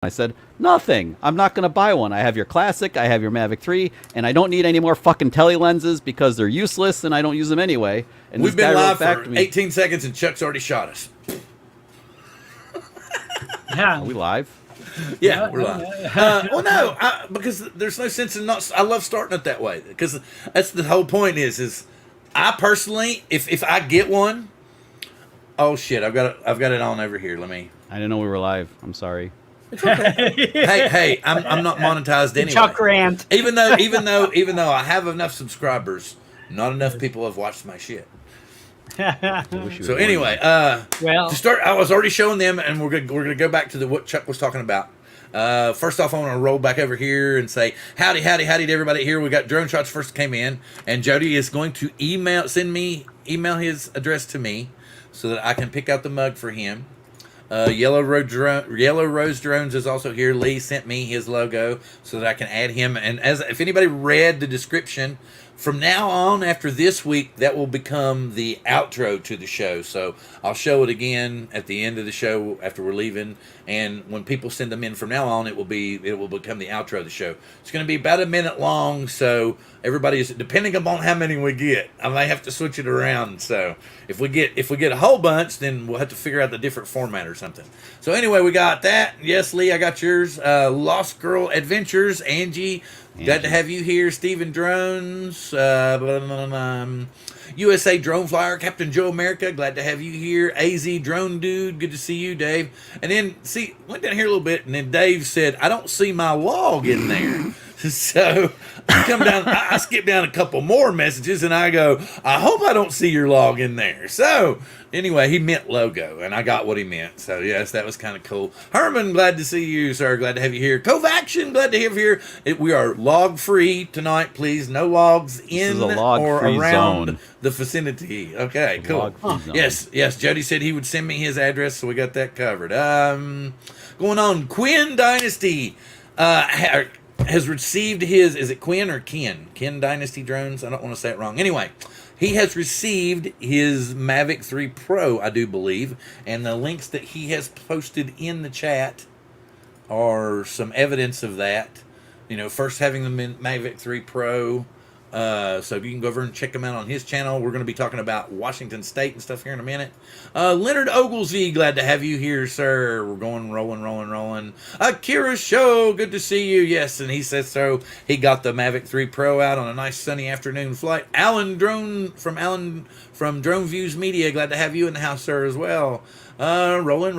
I said, nothing. I'm not going to buy one. I have your Classic, I have your Mavic 3, and I don't need any more fucking tele lenses because they're useless and I don't use them anyway. And we've been live for 18 seconds and Chuck's already shot us. Yeah. Are we live? Yeah, we're live. Well, no, because there's no sense in not. I love starting it that way because that's the whole point. Is I personally, if I get one, oh shit, I've got it on over here. Let me. I didn't know we were live. I'm sorry. It's okay. hey, I'm not monetized anyway. Chuck rant. Even though I have enough subscribers, not enough people have watched my shit. So anyway, well, to start, I was already showing them, and we're gonna go back to what Chuck was talking about. First off, I want to roll back over here and say howdy to everybody here. We got Drone Shots first came in, and Jody is going to email his address to me so that I can pick out the mug for him. Yellow Rose Drones is also here. Lee sent me his logo so that I can add him. And if anybody read the description, from now on, after this week, that will become the outro to the show. So I'll show it again at the end of the show after we're leaving. And when people send them in from now on, it will become the outro of the show. It's going to be about a minute long. So everybody's depending upon how many we get. I may have to switch it around. So if we get a whole bunch, then we'll have to figure out the different format or something. So anyway, we got that. Yes, Lee, I got yours. Lost Girl Adventures, Angie. Glad to have you here, Steven Drones, USA Drone Flyer, Captain Joe America. Glad to have you here, AZ Drone Dude. Good to see you, Dave. And then went down here a little bit, and then Dave said, "I don't see my log in there." So I skip down a couple more messages, and I go, "I hope I don't see your log in there." So anyway, he meant logo, and I got what he meant. So yes, that was kind of cool. Herman, glad to see you, sir. Glad to have you here. Covaction, glad to have you here. We are log free tonight, please. No logs in or around zone. The vicinity. Okay, cool. Yes. Jody said he would send me his address, so we got that covered. Going on, Quinn Dynasty. Has received his, is it Quinn or Ken? Ken Dynasty Drones? I don't want to say it wrong. Anyway, he has received his Mavic 3 Pro, I do believe, and the links that he has posted in the chat are some evidence of that. You know, first having the Mavic 3 Pro, so you can go over and check him out on his channel. We're going to be talking about Washington State and stuff here in a minute. Leonard Oglesby, glad to have you here, sir. We're going rolling. Akira Show, good to see you. Yes, and he says so. He got the Mavic 3 Pro out on a nice sunny afternoon flight. Alan from Drone Views Media, glad to have you in the house, sir, as well. Rolling.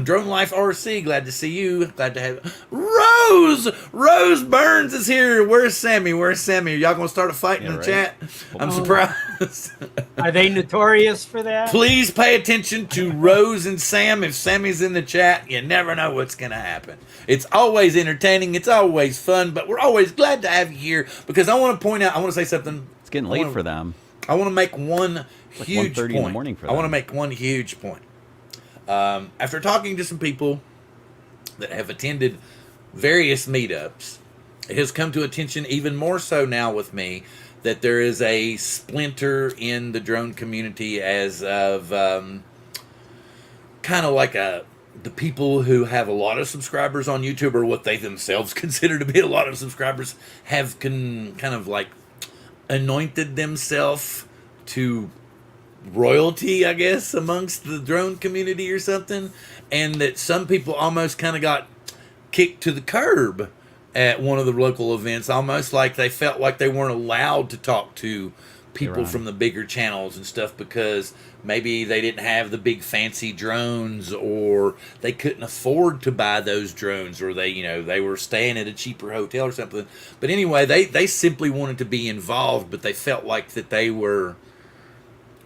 Drone Life RC, glad to see you. Glad to have Rose Burns is here. Where's Sammy? Are y'all gonna start a fight in the chat? I'm surprised. Are they notorious for that? Please pay attention to Rose and Sam. If Sammy's in the chat, you never know what's gonna happen. It's always entertaining. It's always fun, but we're always glad to have you here because I want to point out. I want to say something. It's getting late for them. I want to make one huge point. In the morning for them. I want to make one huge point. After talking to some people that have attended various meetups, it has come to attention even more so now with me that there is a splinter in the drone community as of kind of like the people who have a lot of subscribers on YouTube, or what they themselves consider to be a lot of subscribers, have kind of like anointed themselves to royalty, I guess, amongst the drone community or something, and that some people almost kind of got kicked to the curb at one of the local events, almost like they felt like they weren't allowed to talk to people from the bigger channels and stuff because maybe they didn't have the big fancy drones, or they couldn't afford to buy those drones, or they were staying at a cheaper hotel or something. But anyway, they simply wanted to be involved, but they felt like that they were.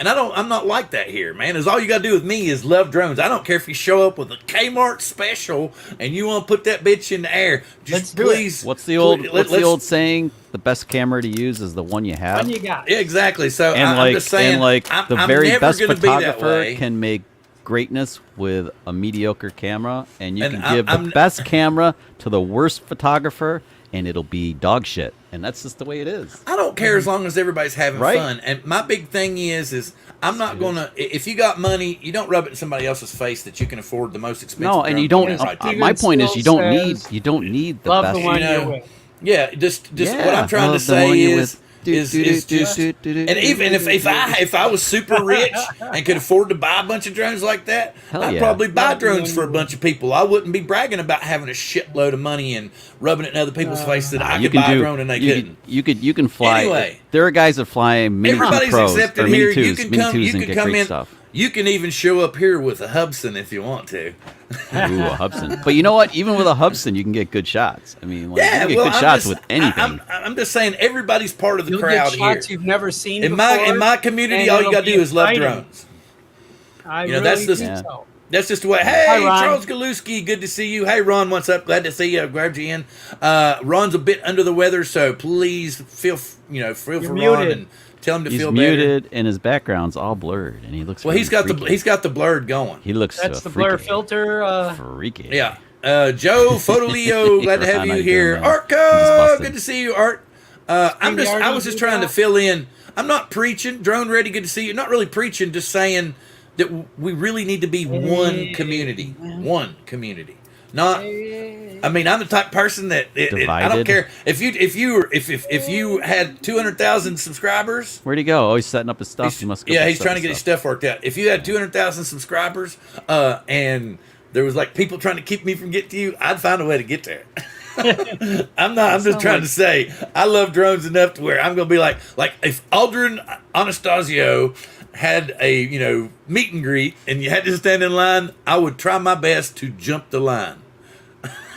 And I'm not like that here, man. Is all you got to do with me is love drones. I don't care if you show up with a Kmart special and you want to put that bitch in the air. Just please. What's the old saying? The best camera to use is the one you have. One you got. Yeah, exactly. So I'm just saying, the very best photographer can make greatness with a mediocre camera, and you And can give the best camera to the worst photographer, and it'll be dog shit. And that's just the way it is. I don't care as long as everybody's having Right. fun. And my big thing is I'm not gonna. If you got money, you don't rub it in somebody else's face that you can afford the most expensive. No, and drone you don't. camera right Steven My point is, you still don't says, need the Love best. the one You know, you're with. Yeah, just Yeah, what I'm trying to love the one say you're is. with. Is just, and even if I was super rich and could afford to buy a bunch of drones like that, Hell I'd yeah. probably buy drones for a bunch of people. I wouldn't be bragging about having a shitload of money and rubbing it in other people's face that I you could can buy a do. drone and they couldn't. You can fly. Anyway. There are guys that fly Mini 2 Everybody's Pros accepted or Mini here. 2s, You can Mini come. 2s You and can get come great in. stuff. You can even show up here with a Hubson if you want to. Ooh, a Hubson. But you know what? Even with a Hubson, you can get good shots. I mean, like, Yeah, you can get well, good I'm shots just, with anything. I'm just saying everybody's part of the You'll crowd get here. shots you've never seen In before. my community, and all you it'll got to be do is love exciting. drones. I You know, really that's the- think Yeah. so. That's just the way. Hey, Hi, Ron. Charles Galuski, good to see you. Hey, Ron, what's up? Glad to see you. I grabbed you in. Ron's a bit under the weather, so please feel for You're Ron muted. and tell him to He's feel better. muted, and his background's all blurred, and he looks. Well, really he's got freaky. the blurred going. He looks. That's the blur freaky. filter. Freaky. Yeah. Joe Fotoleo, glad to have Ron, you how you here. doing, man? Arca, Just busted. good to see you, Art. I was just trying to fill in. I'm not preaching. Drone Ready, good to see you. Not really preaching, just saying that we really need to be one community. One community. Not. I mean, I'm the type of person that I don't Divided? care if you had 200,000 subscribers. Where'd he go? Oh, he's setting up his stuff. He must go. He's trying to get his stuff worked out. If you had 200,000 subscribers, and there was like people trying to keep me from getting to you, I'd find a way to get there. I'm just trying to say I love drones enough to where I'm going to be like if Aldrin Anastasio had a meet and greet and you had to stand in line, I would try my best to jump the line.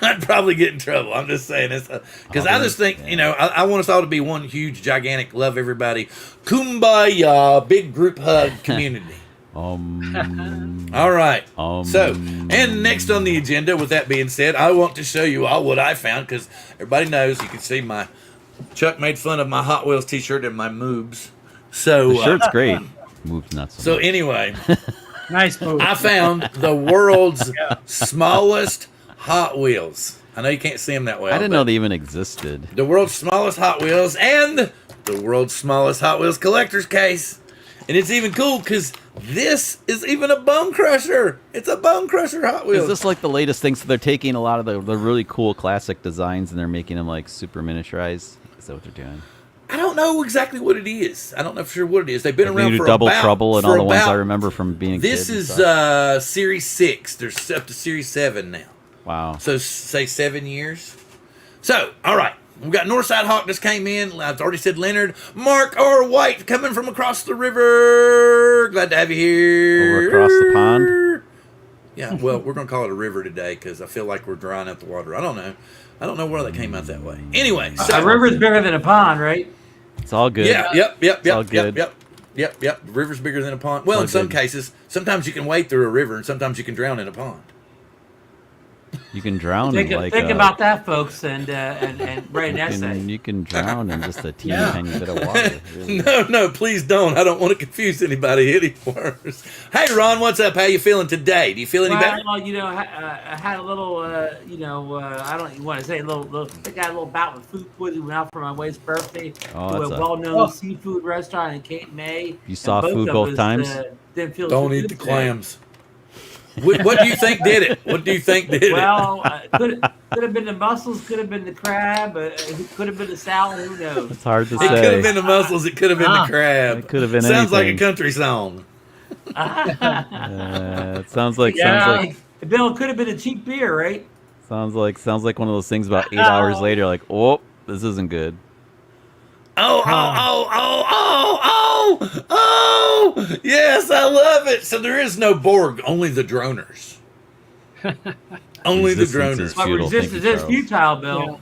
I'd probably get in trouble. I'm just saying this because I just think I want us all to be one huge, gigantic, love everybody, kumbaya, big group hug community. All right. So, and next on the agenda, with that being said, I want to show you all what I found because everybody knows you can see my Chuck made fun of my Hot Wheels T-shirt and my moobs. So The shirt's great. Moves nuts. So anyway, Nice move. I found the world's smallest Hot Wheels. I know you can't see them that well. I didn't know they even existed. The world's smallest Hot Wheels and the world's smallest Hot Wheels collector's case. And it's even cool because this is even a Bone Crusher. It's a Bone Crusher Hot Wheels. Is this like the latest thing? So they're taking a lot of the really cool classic designs and they're making them like super miniaturized. Is that what they're doing? I don't know exactly what it is. I don't know for sure what it is. They've been Like around they do for Double about, Trouble and for all the ones about- I remember from being a This kid and is stuff. Series 6. There's up to Series 7 now. Wow. So say 7 years. So, all right. We've got Northside Hawk just came in. I've already said Leonard. Mark R. White coming from across the river. Glad to have you here. Over across the pond? Yeah, well, we're going to call it a river today because I feel like we're drying up the water. I don't know. I don't know where that came out that way. Anyway, so. A river's bigger than a pond, right? It's all good. Yeah, yep. all good. Yep. The river's bigger than a pond. Well, all in some good. cases, sometimes you can wade through a river and sometimes you can drown in a pond. You can drown Think, in like think about that, folks, and write an essay. you can drown in just a teeny tiny bit of water. Really. No, please don't. I don't want to confuse anybody any worse. Hey, Ron, what's up? How you feeling today? Do you feel any better? Well, I had a little, I don't even want to say I think I had a little bout with food poisoning. Went out for my wife's birthday Oh, to a that's well-known seafood restaurant in Cape May. You saw and food of both us, times? Didn't feel Don't too eat good the today. clams. What do you think did it? What do you think did it? Well, could have been the mussels, could have been the crab, could have been the salad. Who knows? It's hard to It could have say. been the mussels. It could have been the crab. It could have been Sounds like a anything. country song. It sounds like Bill, could have been a cheap beer, right? sounds like one of those things about 8 hours later. Like, oh, this isn't good. Oh! Yes, I love it. So there is no Borg, only the droners. Only the Resistance droners. is But futile. Thank resistance you, is Charles. futile, Bill.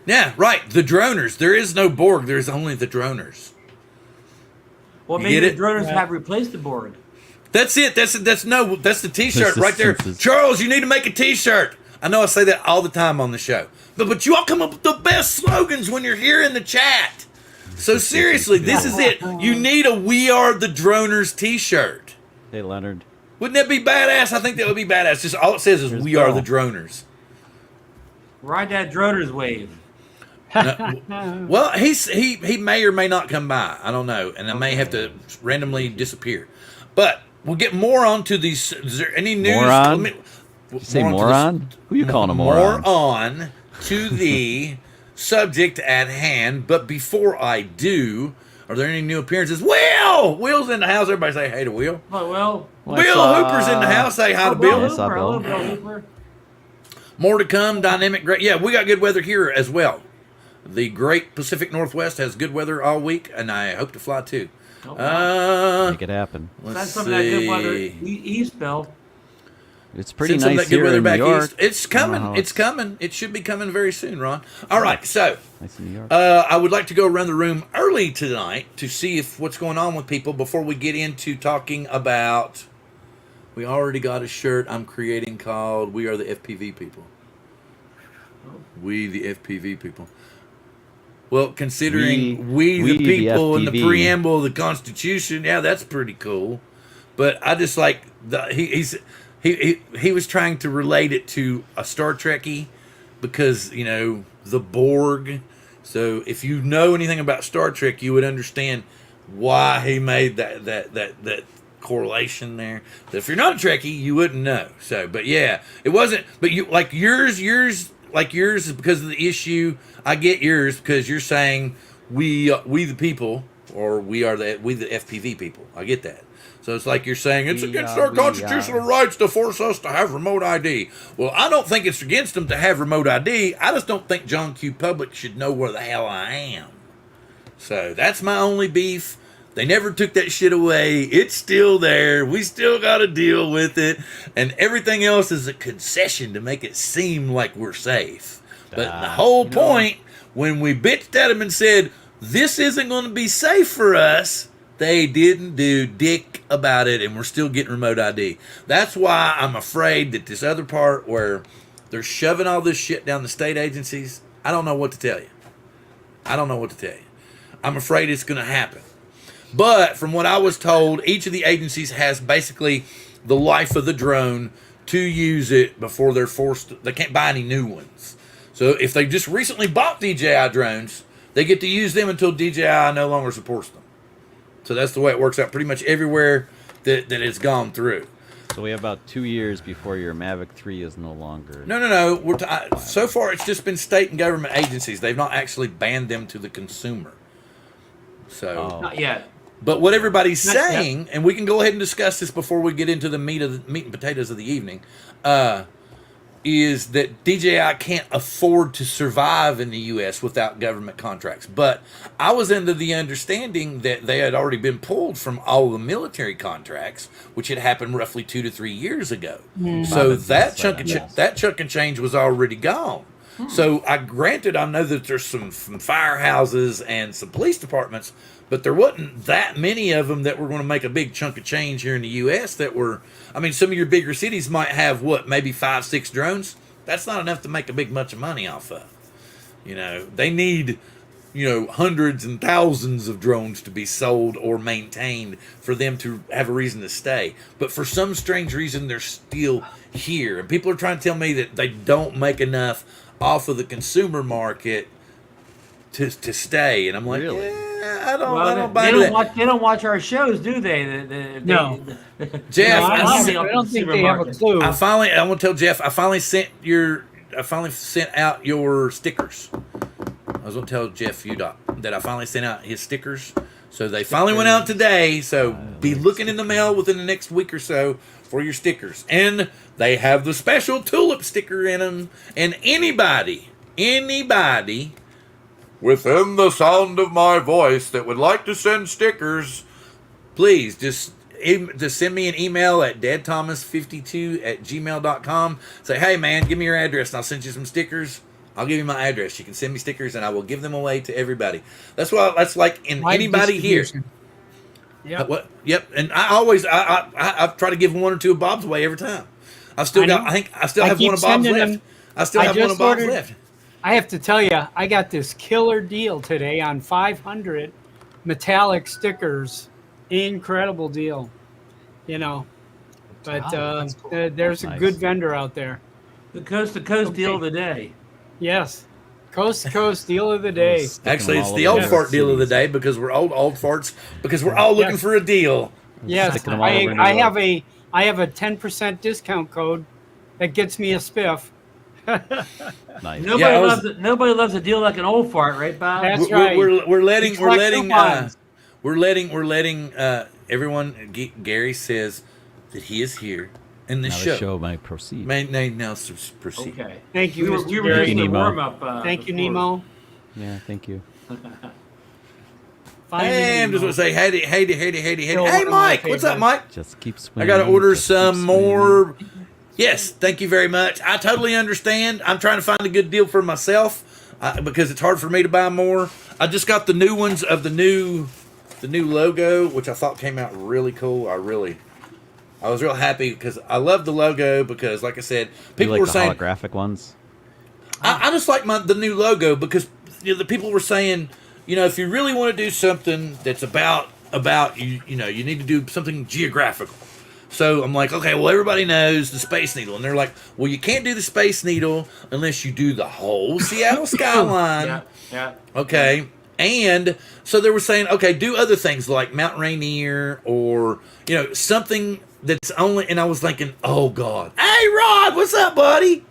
Yeah, right. The droners. There is no Borg. There's only the droners. Well, You maybe get the it? droners have replaced the board. That's it. That's the T-shirt right there. Resistance is- Charles, you need to make a T-shirt. I know I say that all the time on the show, but you all come up with the best slogans when you're here in the chat. So seriously, this is it. You need a "We Are the Droners" T-shirt. Hey, Leonard. Wouldn't that be badass? I think that would be badass. Just all it says is Here's we are Bill. the droners. Ride that droner's wave. Well, he may or may not come by. I don't know, and I may have to randomly disappear. But we'll get more onto these. Is there any news? Moron? Let me- Did you say more onto moron? Who you calling a moron? More on to the subject at hand. But before I do, are there any new appearances? Will's in the house. Everybody say hey to Will. Well, What's Bill up? Hooper's in the house. Say hi to Bill Bill. Yes, I Hooper. will. Hello, Bill Hooper. More to come. Dynamic great. Yeah, we got good weather here as well. The great Pacific Northwest has good weather all week, and I hope to fly too. Make it happen. Let's That's some of that good weather see. east, Bill. It's pretty Send some of nice that good here weather in New back York. east. It's I don't know coming. how It's coming. It should be coming very soon, Ron. All right, so nice in New York. I would like to go around the room early tonight to see if what's going on with people before we get into talking about. We already got a shirt I'm creating called "We Are the FPV People." We the FPV people. Well, considering we the people in the FPV. preamble of the Constitution, yeah, that's pretty cool. But I just like he was trying to relate it to a Star Trekkie because the Borg. So if you know anything about Star Trek, you would understand why he made that correlation there. But if you're not a Trekkie, you wouldn't know. So, but yeah, it wasn't. But you like yours is because of the issue. I get yours because you're saying we the people, or we the FPV people. I get that. So it's like you're saying it's against our constitutional rights to force us to have remote ID. Well, I don't think it's against them to have remote ID. I just don't think John Q. Public should know where the hell I am. So that's my only beef. They never took that shit away. It's still there. We still got to deal with it. And everything else is a concession to make it seem like we're safe. But the whole point, when we bitched at them and said, this isn't going to be safe for us, they didn't do dick about it, and we're still getting remote ID. That's why I'm afraid that this other part where they're shoving all this shit down the state agencies, I don't know what to tell you. I'm afraid it's going to happen. But from what I was told, each of the agencies has basically the life of the drone to use it before they're forced. They can't buy any new ones. So if they just recently bought DJI drones, they get to use them until DJI no longer supports them. So that's the way it works out pretty much everywhere that it's gone through. So we have about 2 years before your Mavic 3 is no longer. No. So far, it's just been state and government agencies. They've not actually banned them to the consumer. So, Not yet. But what everybody's Not yet. saying, and we can go ahead and discuss this before we get into the meat and potatoes of the evening, is that DJI can't afford to survive in the U.S. without government contracts. But I was under the understanding that they had already been pulled from all the military contracts, which had happened roughly 2 to 3 years ago. So that chunk of change was already gone. So I know that there's some firehouses and some police departments, but there wasn't that many of them that were going to make a big chunk of change here in the U.S. that were, some of your bigger cities might have, maybe 5-6 drones. That's not enough to make a big bunch of money off of. They need, hundreds and thousands of drones to be sold or maintained for them to have a reason to stay. But for some strange reason, they're still here. And people are trying to tell me that they don't make enough off of the consumer market to stay, and I'm like, Really? yeah, I don't buy that. They don't watch our shows, do they? No. Jeff, No, I I don't think they have a clue. want to tell Jeff, I finally sent out your stickers. I was going to tell Jeff that I finally sent out his stickers. So they finally went out today. So be looking in the mail within the next week or so for your stickers. And they have the special tulip sticker in them. And anybody within the sound of my voice that would like to send stickers, please just send me an email at deadthomas52@gmail.com. Say, hey man, give me your address and I'll send you some stickers. I'll give you my address. You can send me stickers and I will give them away to everybody. That's like anybody here. Yep. Yep. And I try to give one or two of Bob's away every time. I still have one of Bob's left. I still have one of Bob's left. I have to tell you, I got this killer deal today on 500 metallic stickers. Incredible deal. But that's cool. there's a Nice. good vendor out there. The coast to coast deal of the day. Yes. Coast to coast deal of the day. Actually, it's all the over old the fart deal of the cities. day because we're old farts because we're all looking Yes. for a deal. Yes. Sticking them all over New I York. have a 10% discount code that gets me a spiff. Nice. Nobody loves a deal like an old fart, right, Bob? That's right. We're letting Collect we're letting everyone. Gary says that he is here in the Now show. the show might proceed. Now proceed. Okay. Thank you, We were Mr. just Gary. in the Nemo. warm up. Thank you, Nemo. Yeah, thank you. Finding Hey, I'm just Nemo. gonna say, hey, Still one hey, of my Mike, what's up, favorites. Mike? Just keep I swimming. gotta order just keep some swimming. more. Yes, thank you very much. I totally understand. I'm trying to find a good deal for myself because it's hard for me to buy more. I just got the new ones of the new logo, which I thought came out really cool. I was real happy because I love the logo because, like I said, You people like were the saying holographic ones. I just like the new logo because the people were saying, if you really want to do something that's about you need to do something geographical. So I'm like, okay, well, everybody knows the Space Needle, and they're like, well, you can't do the Space Needle unless you do the whole Seattle skyline. Yeah. Okay. And so they were saying, okay, do other things like Mount Rainier or, something that's only, and I was thinking, oh God, hey Rod, what's up, buddy?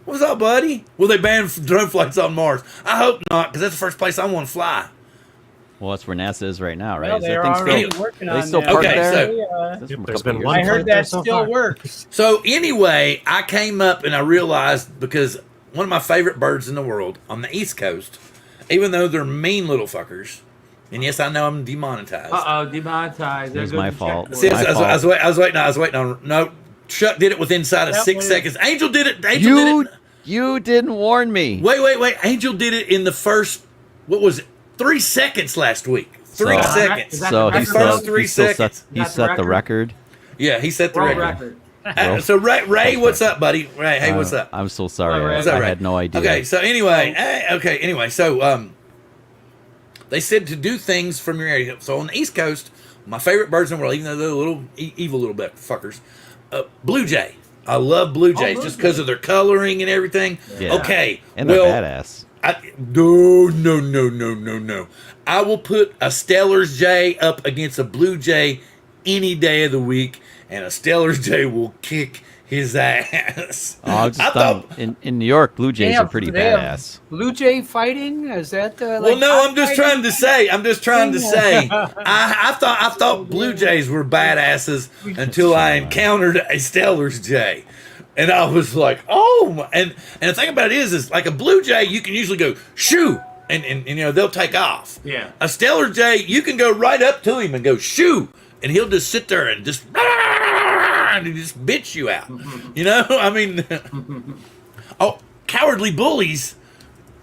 What's up, buddy? Will they ban drone flights on Mars? I hope not, because that's the first place I want to fly. Well, that's where NASA is right now, right? Well, Is that they're thing already still? working They on still that. parked Okay, there? so- This is from a There's couple been years one I ago. heard flight there that so still far. works. So anyway, I came up and I realized because one of my favorite birds in the world on the East Coast, even though they're mean little fuckers, and yes, I know I'm demonetized. Demonetized. It was my fault. See, My I was waiting on. No, Chuck did it within inside of Yep, 6 wait. seconds. Angel did it. Angel did it. You didn't warn me. Wait. Angel did it in the first. What was it? 3 seconds last week. 3 So- seconds. Is that So the he first record? still, 3 he still set, seconds. he That's set the the record. Yeah, he set the World record. record. So Ray, what's up, buddy? Ray, hey, what's up? I'm so sorry. All right. What's up, I Ray? had no idea. Okay, so anyway, so they said to do things from your area. So on the East Coast, my favorite birds in the world, even though they're little evil little fuckers, blue jay. I love blue jays blue just because jay. of their coloring and everything. Yeah. Okay, And they're well, badass. No. I will put a Stellar's Jay up against a Blue Jay any day of the week, and a Stellar's Jay will kick his ass. Oh, just, I thought, in New York, Blue Jays are pretty they have badass. Blue Jay fighting? Is that well, no, I'm just trying to say. I thought Blue Jays were badasses until I encountered a Stellar's Jay. And I was like, oh, my. And the thing about it is like a Blue Jay, you can usually go, shoo, and they'll take off. Yeah. A Stellar Jay, you can go right up to him and go, shoo, and he'll just sit there and just, and he just bitch you out. I mean, oh, cowardly bullies.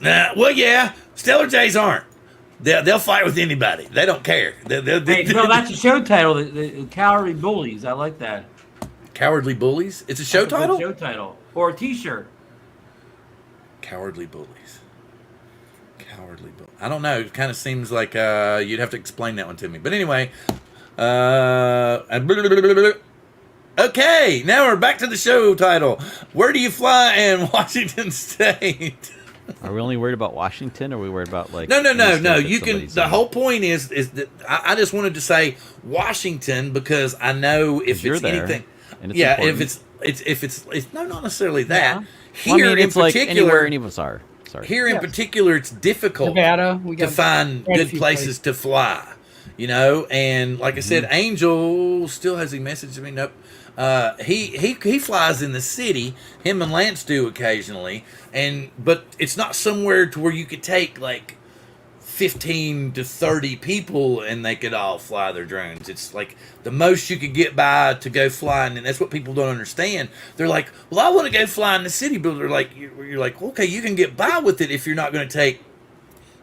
Well, yeah, Stellar Jays aren't. They'll fight with anybody. They don't care. Hey, no, that's a show title. The Cowardly Bullies. I like that. Cowardly bullies. It's a show That's a good title. Show title or a T-shirt. Cowardly bullies. Cowardly bullies. I don't know. It kind of seems like you'd have to explain that one to me. But anyway, okay. Now we're back to the show title. Where do you fly in Washington State? Are we only worried about Washington, or are we worried about like? No. any state that You can. somebody's The in? whole point is that I just wanted to say Washington because I know if 'Cause you're it's there, anything. and it's Yeah, important. if it's no, not necessarily that. Well, Here I mean, in it's like particular, anywhere, any of us are. Sorry. here in Yes. particular, it's difficult Nevada. We to got find quite a good few places to fly. And like I said, Mm-hmm. Angel still has he messaged me? Nope. He flies in the city. Him and Lance do occasionally, but it's not somewhere to where you could take like 15 to 30 people and they could all fly their drones. It's like the most you could get by to go flying, and that's what people don't understand. They're like, well, I want to go fly in the city, but they're like, you're like, okay, you can get by with it if you're not going to take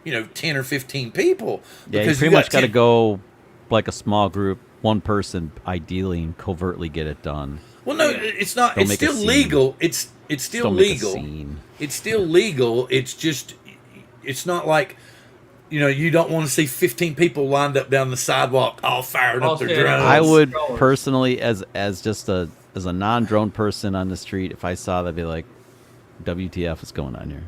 10 or 15 people. Yeah, you because pretty much got to 10 go like a small group, one person, ideally, and covertly get it done. Well, no, it's not. Don't It's make a still scene. legal. It's still Don't make a legal. scene. It's still legal. It's just, it's not like, you don't want to see 15 people lined up down the sidewalk all fired All up their standing drones. I would Controllers. personally, as just a as a non-drone person on the street, if I saw that, I'd be like, WTF is going on here?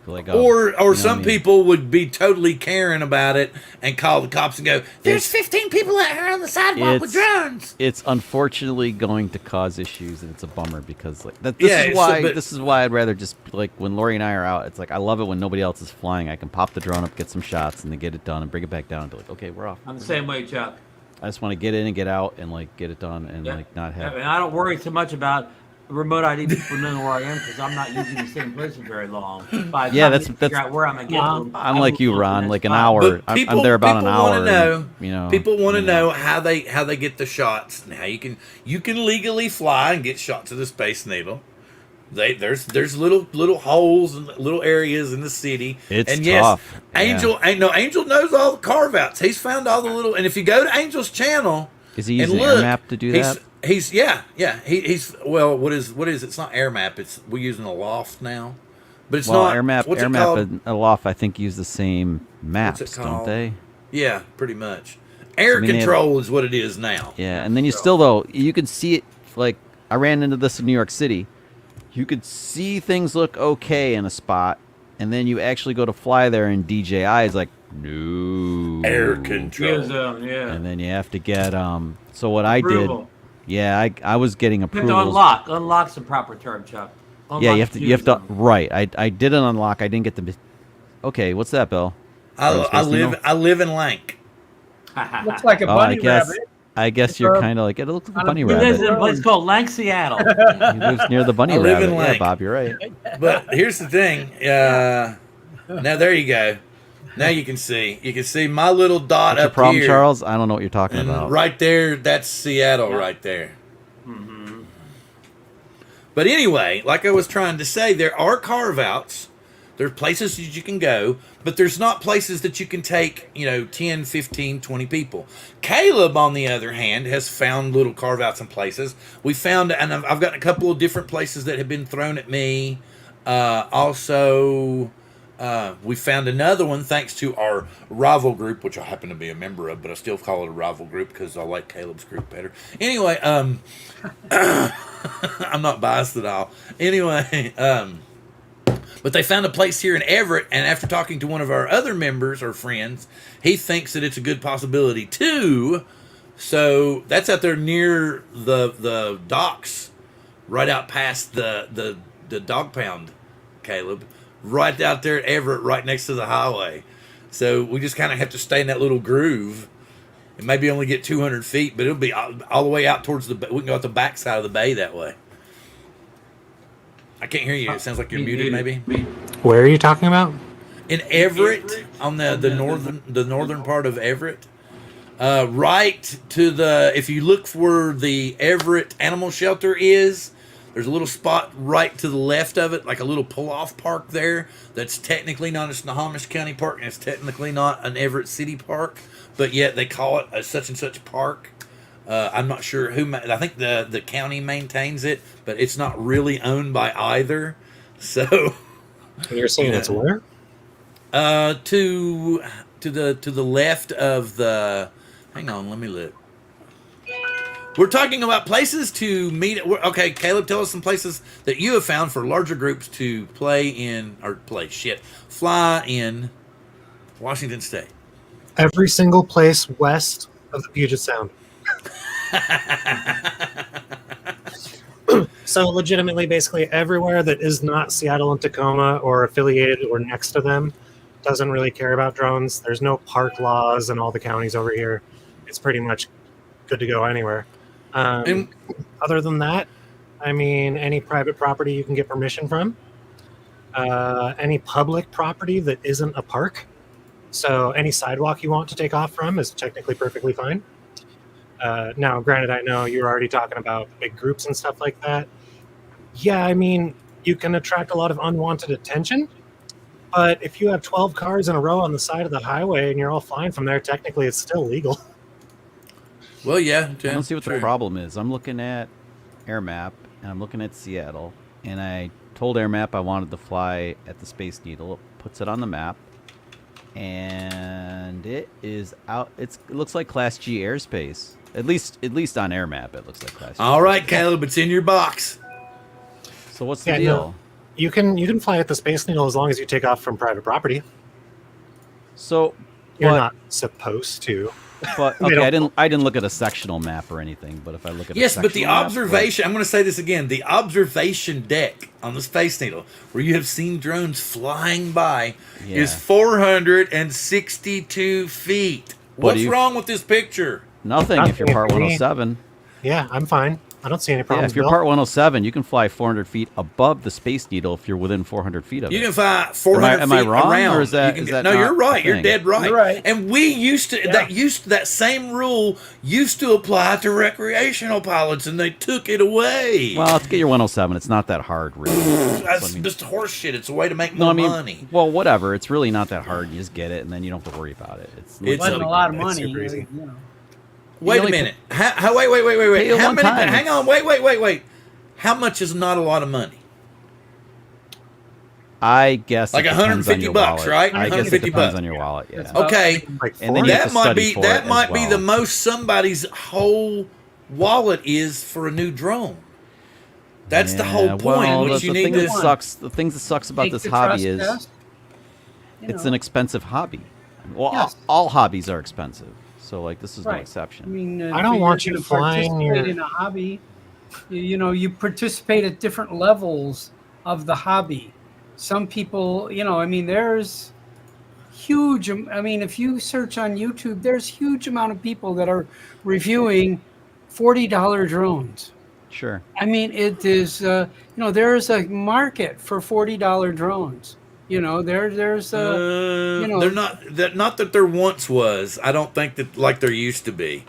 Like, or some people would be totally caring about it and call the cops and go, "There's 15 people out here on the sidewalk with drones." It's unfortunately going to cause issues, and it's a bummer because like this is why I'd rather just like when Lori and I are out. It's like I love it when nobody else is flying. I can pop the drone up, get some shots, and then get it done and bring it back down and be like, okay, we're off. I'm the same way, Chuck. I just want to get in and get out and like get it done and like not have. And I don't worry too much about remote ID people knowing where I am because I'm not using the same place for very long. Yeah, that's figure out where I'm gonna get them. I'm like you, Ron. Like an hour. I'm there about an hour. People want to know how they get the shots and how you can legally fly and get shots of the Space Needle. There's little holes and little areas in the city. It's and tough. Angel knows all the carve outs. He's found all the little. And if you go to Angel's channel, is he using Air Map to do that? He's well. What is it? It's not Air Map. We're using a loft now, but it's not Air Map. What's Air it Map called? and a loft. I think use the same maps, don't they? Yeah, pretty much. Air control is what it is now. Yeah, and then you can see it. Like I ran into this in New York City. You could see things look okay in a spot, and then you actually go to fly there, and DJI is like, no air control. Yeah. And then you have to get So what I did. Yeah, I was getting approval. You have to unlock. Unlock's the proper term, Chuck. Unlock yeah, you have to. Right, I did an unlock. I didn't get the. Okay, what's that, Bill? I live in Lank. Looks like a bunny rabbit. I guess you're kind of like it looks like a bunny rabbit. He lives in a place called Lank, Seattle. He lives near the bunny rabbit. Yeah, Bob, you're right. But here's the thing. Now there you go. Now you can see. You can see my little dot What's up your problem, here. Charles? I don't know what you're talking about. Right there, that's Seattle right there. Mm-hmm. But anyway, like I was trying to say, there are carve-outs. There's places that you can go, but there's not places that you can take, 10, 15, 20 people. Caleb, on the other hand, has found little carve-outs in places. We found, and I've gotten a couple of different places that have been thrown at me. Also, we found another one thanks to our rival group, which I happen to be a member of, but I still call it a rival group because I like Caleb's group better. Anyway, I'm not biased at all. Anyway, but they found a place here in Everett, and after talking to one of our other members or friends, he thinks that it's a good possibility too. So that's out there near the docks, right out past the dog pound, Caleb. Right out there at Everett, right next to the highway. So we just kind of have to stay in that little groove. And maybe only get 200 feet, but it'll be all the way out towards we can go out the back side of the bay that way. I can't hear you. It sounds like you're muted, maybe. Where are you talking about? In Everett, on the northern part of Everett. Right to if you look where the Everett Animal Shelter is, there's a little spot right to the left of it, like a little pull-off park there. That's technically not a Snohomish County park, and it's technically not an Everett City park, but yet they call it a such and such park. I'm not sure who. I think the county maintains it, but it's not really owned by either. So you're saying it's where? To the left of the. Hang on, let me look. We're talking about places to meet. Okay, Caleb, tell us some places that you have found for larger groups to fly in Washington State. Every single place west of the Puget Sound. So legitimately, basically everywhere that is not Seattle and Tacoma or affiliated or next to them doesn't really care about drones. There's no park laws in all the counties over here. It's pretty much good to go anywhere. Other than that, I mean, any private property you can get permission from, any public property that isn't a park. So any sidewalk you want to take off from is technically perfectly fine. Now, granted, I know you're already talking about big groups and stuff like that. Yeah, I mean, you can attract a lot of unwanted attention, but if you have 12 cars in a row on the side of the highway and you're all flying from there, technically it's still legal. Well, yeah. I don't see what the problem is. I'm looking at Air Map, and I'm looking at Seattle, and I told Air Map I wanted to fly at the Space Needle. It puts it on the map, and it is out. It looks like Class G airspace. At least on Air Map, it looks like Class 2. All right, Caleb, it's in your box. So what's the Yeah, deal? no. You can fly at the Space Needle as long as you take off from private property. So You're not supposed to. But They okay, don't- I didn't look at a sectional map or anything. But if I look at Yes, a but the sectional map, observation, I'm going to say this again, the observation deck on the Space Needle, where you have seen drones flying by, is 462 feet. What's wrong with this picture? nothing if you're part 107. Yeah, I'm fine. I don't see any Yeah, problems. if you're Bill. part 107, you can fly 400 feet above the Space Needle if you're within 400 feet of it. You can fly 400 Am I feet wrong, around. or is that- You can is that no, not you're a right. You're thing? dead right. You're right. And we used to that same rule used to apply to recreational pilots, and they took it away. Well, to get your 107, it's not that hard, really. That's just horse shit. It's a way to make No, more I mean, money. well, whatever. It's really not that hard. You just get it, and then you don't have to worry about it. It's wasn't a lot of it's money. super easy. You know. Wait a only minute. Wait. pay How it many? one time. Hang on. Wait. How much is not a lot of money? I guess Like it depends on 150 your bucks, wallet. right? I guess it 150 depends bucks. on your wallet. Yeah. That's Okay. Like And then you have That to might study be for that it might as be well. the most somebody's whole wallet is for a new drone. That's the whole point. Well, What the you thing need that to sucks. The thing that sucks about Take this the hobby trust is test, you it's know. an expensive hobby. Well, Yes. all hobbies are expensive. So like this is no Right. I exception. mean, I don't if want you're you gonna flying participate your- in a hobby. You know, you participate at different levels of the hobby. Some people, you know, I mean, there's huge. I mean, if you search on YouTube, there's huge amount of people that are reviewing $40 drones. Sure. I mean, it is. You know, there's a market for $40 drones. You know, there's you know, they're not that there once was. I don't think that like there used to be.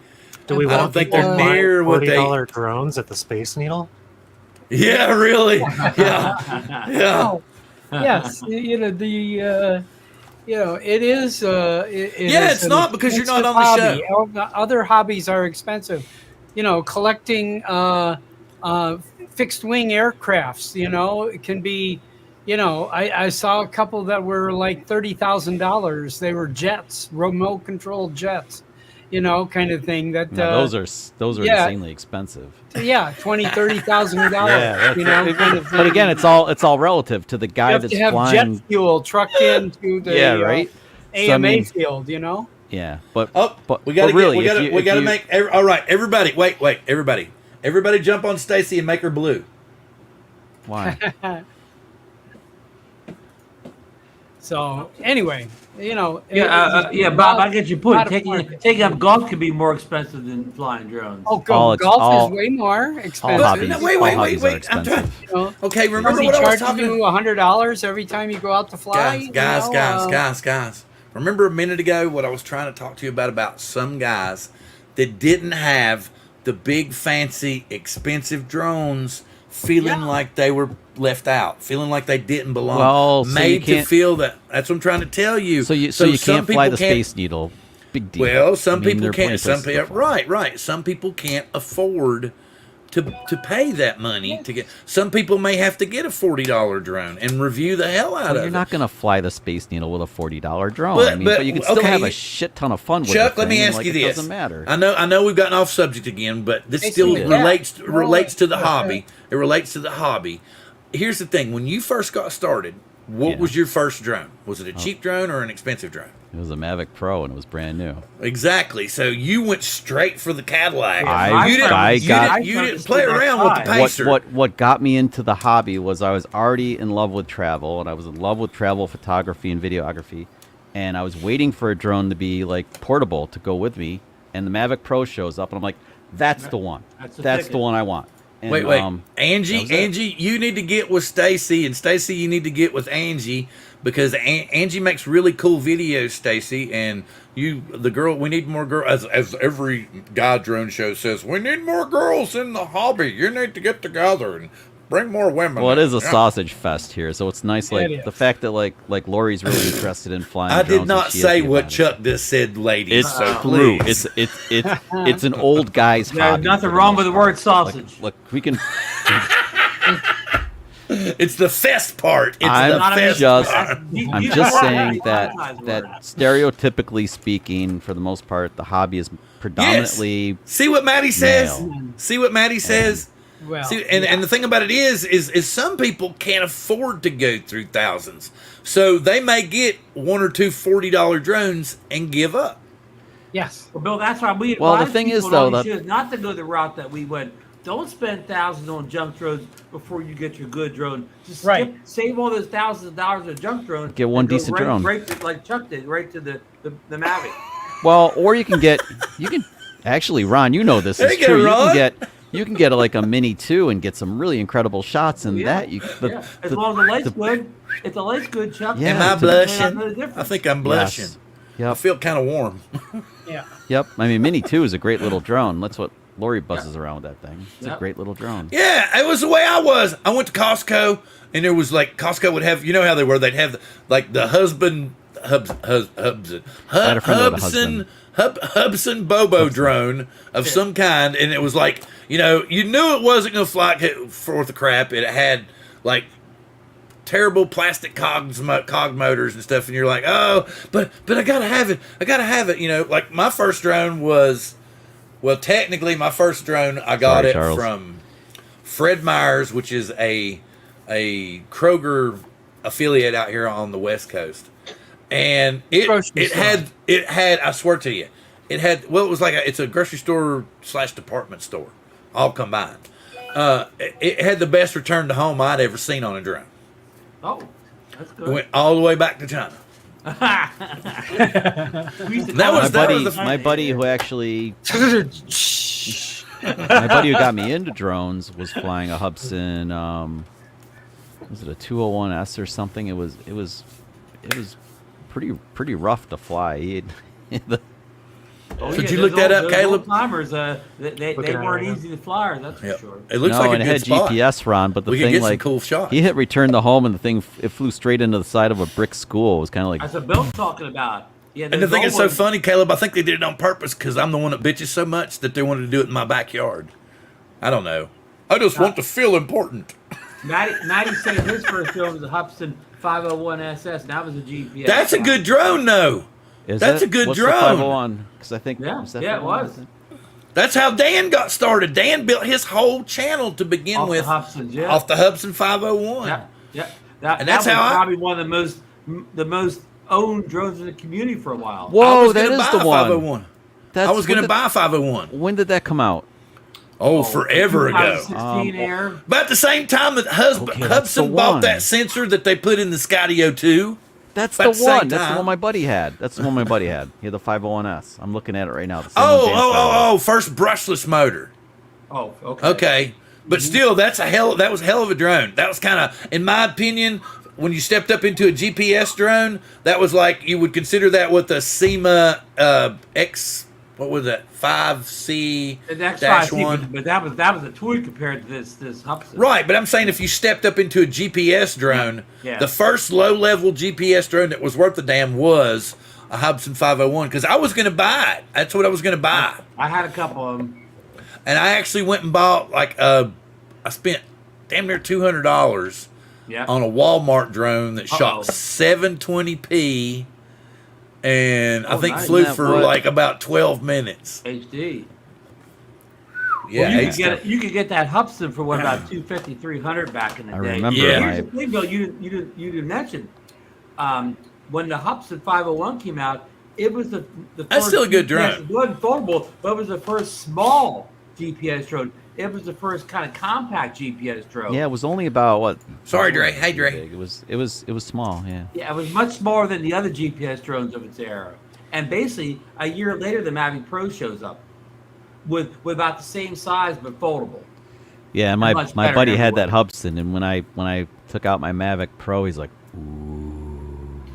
Do we I don't want think people they're flying near what they- $40 drones at the Space Needle? Yeah, really. Yeah. Oh, yes, you know you know it is. Yeah, is it's an not because you're not expensive on the hobby. All the other hobbies are expensive. You know, collecting fixed wing aircrafts. You know, it can be. You know, I saw a couple that were like $30,000. They were jets, remote controlled jets. You know, kind of thing. That No, those are yeah. insanely expensive. yeah, $20,000-$30,000. Yeah, you know, kind of But thing. again, it's all relative to the You guy have that's to have flying. jet fuel trucked into the Yeah, right. So, I AMA mean, field, you know. yeah, but Oh, but we gotta but really, we gotta make. All right, everybody. Wait, everybody, jump on Stacy and make her blue. why? So anyway, you know, Yeah, Bob, I get your point. lot of fun. Taking up golf can be more expensive than flying drones. Oh, All golf is way more All expensive. hobbies, No, wait, all wait, hobbies wait, are wait. I'm trying. expensive. You know, Okay, remember does he what I was charge talking you about? $100 every time you go out to fly? Guys. Remember a minute ago what I was trying to talk to you about some guys that didn't have the big, fancy, expensive drones, feeling like they were left out, feeling like they didn't belong. Well, so you made to can't- feel that. That's what I'm trying to tell you. So you some can't fly people the can't- Space Needle. Big deal. Well, some I mean, people there are can't. plenty of Some places to people, fly. right. Some people can't afford to pay that money to get. Some people may have to get a $40 drone and review the hell out Well, of you're it. not going to fly the Space Needle with a $40 drone. But- I mean, but- but you can still okay, have a shit ton of fun with Chuck, the let me thing, and, ask like, you it this. doesn't matter. I know we've gotten off subject again, but this It's still like that. relates to the hobby. It relates to the hobby. Here's the thing: when you first got started, what Yeah. was your first drone? Was it a cheap drone or an expensive drone? It was a Mavic Pro and it was brand new. Exactly. So you went straight for the Cadillac. I got- you didn't play around with the pacer. What got me into the hobby was I was already in love with travel, and I was in love with travel photography and videography, and I was waiting for a drone to be like portable to go with me, and the Mavic Pro shows up, and I'm like, that's the one. That's the That's ticket. the one I want. And, Wait, that was it. Angie, you need to get with Stacy, and Stacy, you need to get with Angie because Angie makes really cool videos, Stacy, and the girl. We need more girls, as every guy drone show says. We need more girls in the hobby. You need to get together and bring more women. Well, it is a Yeah. sausage fest here, so it's nice. Like It is. the fact that like Lori's really interested in flying. I drones did and not she has say the what advantage. Chuck just said, ladies. It's so true. please. It's an old guy's There's hobby. nothing for wrong most with the part. word sausage. Look, we can. It's the fest part. It's I'm the fest part. I'm just saying that stereotypically speaking, for the most part, the hobby is predominantly. See what Maddie says. male. See what Maddie says. Well, See, and the thing about it is some people can't afford to go through thousands, so they may get one or two $40 drones and give up. yes. Well, Bill, that's why we Well, the advise thing is, people though, on these that- shows not to go the route that we went. Don't spend thousands on junk drones before you get your good drone. Just Right. save all those thousands of dollars on junk drones. Get one and go decent right, drone. Right to, like Chuck did, right to the Mavic. Well, or you can actually, Ron, you know this There is you go, true. Ron. You can get like a Mini 2 and get some really incredible shots in that. As long as the light's good, if the light's good, Chuck. Yeah, Am I it's a- blushing? I think I'm blushing. Yes. I feel kind of warm. Yeah. Yep. I mean, Mini 2 is a great little drone. That's what Lori buzzes around with that thing. It's a Yep. great little drone. Yeah, it was the way I was. I went to Costco, and there was like Costco would have, you know how they were. They'd have like the Hubson Bobo drone of some kind, and it was like, you knew it wasn't gonna fly forth the crap. It had like terrible plastic cog motors and stuff, and you're like, oh, but I gotta have it. Like my first drone was. Well, technically, my first drone, I got it Charles. from Fred Meyer's, which is a Kroger affiliate out here on the West Coast, and it had I swear to you, it had it was like it's a grocery store / department store, all combined. It had the best return to home I'd ever seen on a drone. Oh, that's good. Went all the way back to China. My buddy who actually, my buddy who got me into drones was flying a Hubson. Was it a 201S or something? It was pretty rough to fly. Could you look that up, Caleb? Timers, they weren't easy to fly, that's for sure. It looks no, like a and it good had spot. GPS, Ron, but the We could thing get some like cool shots. he hit return to home and the thing it flew straight into the side of a brick school. It was kind of like That's what Bill's talking about. Yeah, And the thing is so funny, Caleb, I think they did it on purpose because I'm the one that bitches so much that they wanted to do it in my backyard. I don't know. I just want to feel important. Matty said his first drone was a Hubson 501 SS, and that was a GPS. That's a good drone, though. That's a good What's drone. The 501? Because I think Yeah, was that yeah, it 501? was. That's how Dan got started. Dan built his whole channel to begin Off with the Hubsons, yeah. off the Hubson 501. Yeah. And that's that was how probably one of the most owned drones in the community for a while. I Whoa, was that gonna is buy the a one. 501. That's, I was going to buy a 501. When did that come out? Oh, forever ago. 2016 air. About the same time that Okay, that's the Hubson bought one. that sensor that they put in the Skydio 2. That's About the the same one. That's the time. one my buddy had. That's the one my buddy had. He had the 501S. I'm looking at it right now. The same one Dan's got. Oh, first brushless motor. Oh, okay. Okay. But still, that was a hell of a drone. That was kind of, in my opinion, when you stepped up into a GPS drone, that was like, you would consider that with a SEMA X, what was that, 5C That's dash fine, 1. but that was a toy compared to this Hubson. Right, but I'm saying if you stepped up into a GPS drone, Yeah. the first low-level GPS drone that was worth a damn was a Hubson 501, because I was going to buy it. That's what I was going to buy. I had a couple of them. And I actually went and bought, like, I spent damn near $200 Yeah. on a Walmart drone that shot Uh-oh. 720p, and I Oh, think nice. flew Isn't that for what- like about 12 minutes. HD. Yeah, Well, HD. you could get that Hubson for what, about 250, 300 back in the I day. remember Yeah. my- Here's the thing, Bill, you didn't mention. When the Hubson 501 came out, it was the That's first still a good GPS. drone. It wasn't foldable, but it was the first small GPS drone. It was the first kind of compact GPS drone. Yeah, it was only about what? Sorry, Dre. Hey, Dre. Big. It was small. Yeah. Yeah, it was much smaller than the other GPS drones of its era. And basically, a year later, the Mavic Pro shows up with about the same size but foldable. Yeah, and Much my better buddy than had it that was. Hubson, and when I took out my Mavic Pro, he's like,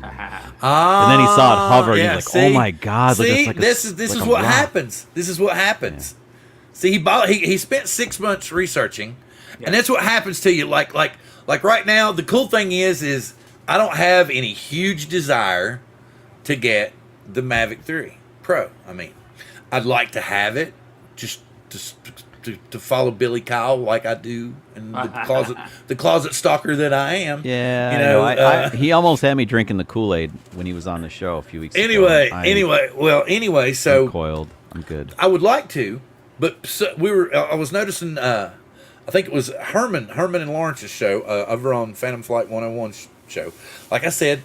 And then he saw it hover, and yeah, he's like, oh my God! Look, See, it's like this is what happens. This is what happens. See, he spent 6 months researching, and that's what happens to you. Like right now, the cool thing is I don't have any huge desire to get the Mavic 3 Pro. I mean, I'd like to have it just to follow Billy Kyle like I do, and the closet stalker that I am. Yeah, you know, he almost had me drinking the Kool-Aid when he was on the show a few weeks ago. Anyway, so I'm coiled. I'm good. I would like to, but I was noticing. I think it was Herman and Lawrence's show over on Phantom Flight 101 show. Like I said,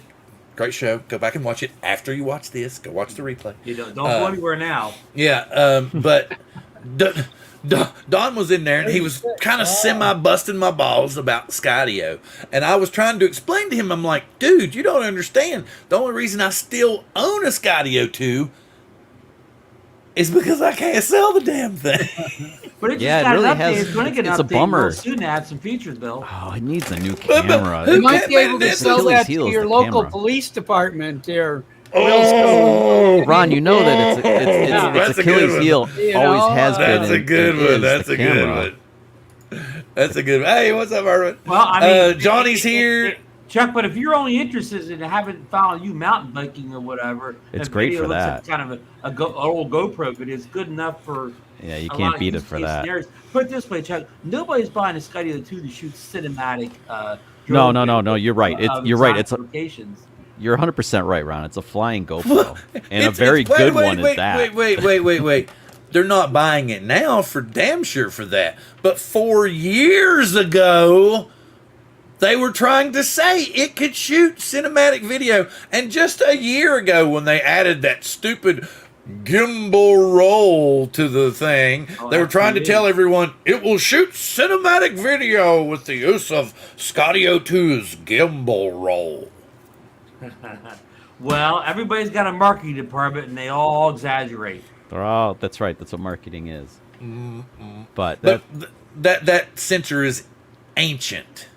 great show. Go back and watch it after you watch this. Go watch the replay. You don't go anywhere now. Yeah, but Don was in there, and he was kind of semi-busting my balls about Skydio. And I was trying to explain to him, I'm like, dude, you don't understand. The only reason I still own a Skydio 2 is because I can't sell the damn thing. But it just Yeah, it got really an update. has- It's going to get it's an a update bummer. real soon to add some features, Bill. Oh, it needs a new camera. who You might be man, able to that's sell Achilles that heel to is your the local camera. police department there. Ron, you know that That's it's a good Achilles one. heel. You Always know, has been. That's a and good is one. the That's a good camera. one. That's a good one. Hey, what's up, Erwin? Well, I mean, Johnny's here. Chuck, but if you're only interested in having followed you mountain biking or whatever, It's and great video for looks that. like kind of an old GoPro, but it's good enough for. Yeah, you a lot can't of beat it use for case that. scenarios. Put it this way, Chuck. Nobody's buying a Skydio 2 to shoot cinematic. No. You're right. You're right. It's locations. You're 100% right, Ron. It's a flying GoPro, and a very good one is that. Wait. They're not buying it now for damn sure for that. But 4 years ago, they were trying to say it could shoot cinematic video. And just a year ago, when they added that stupid gimbal roll to the thing, they were trying to tell everyone it will shoot cinematic video with the use of Skydio 2's gimbal roll. Well, everybody's got a marketing department, and they all exaggerate. That's right. That's what marketing is. But that sensor is ancient.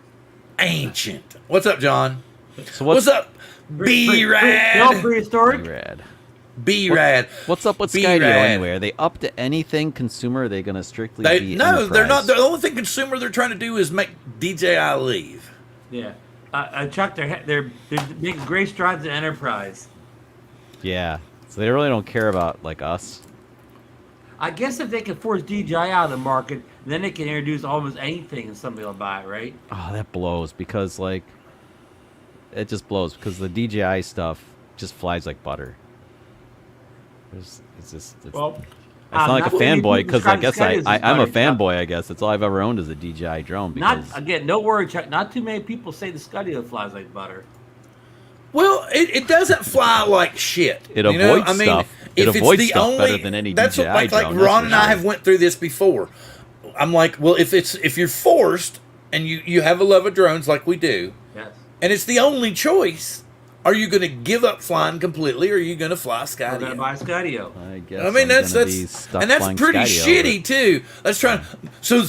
What's up, John? so What's up, B-Rad? Prehistoric. Rad? B-Rad. What's up with B-Rad. Skydio anyway? Are they up to anything consumer? Are they going to strictly be No, they're not. enterprise? The only thing consumer they're trying to do is make DJI leave. Yeah, Chuck, they're making great strides in enterprise. Yeah. So they really don't care about like us. I guess if they can force DJI out of the market, then they can introduce almost anything and somebody will buy it, right? Oh, that blows because like it just blows because the DJI stuff just flies like butter. It's Well, I sound like a not what we fanboy because I describe guess Skydios as I'm a butter, Chuck. fanboy. I guess that's all I've ever owned is a DJI drone. Not Because again, don't worry, Chuck. Not too many people say the Skydio flies like butter. Well, it doesn't fly like shit. It you know? avoids I mean, stuff. It if it's avoids the stuff only, better than any that's DJI what, like drone, that's Ron for and I sure. have went through this before. I'm like, well, if you're forced and you have a love of drones like we do, Yes. and it's the only choice, are you going to give up flying completely, or are you going to fly We're gonna Skydio? buy a Skydio. I guess I mean, I'm that's gonna be stuck and that's flying pretty Skydio, shitty too. Let's try. So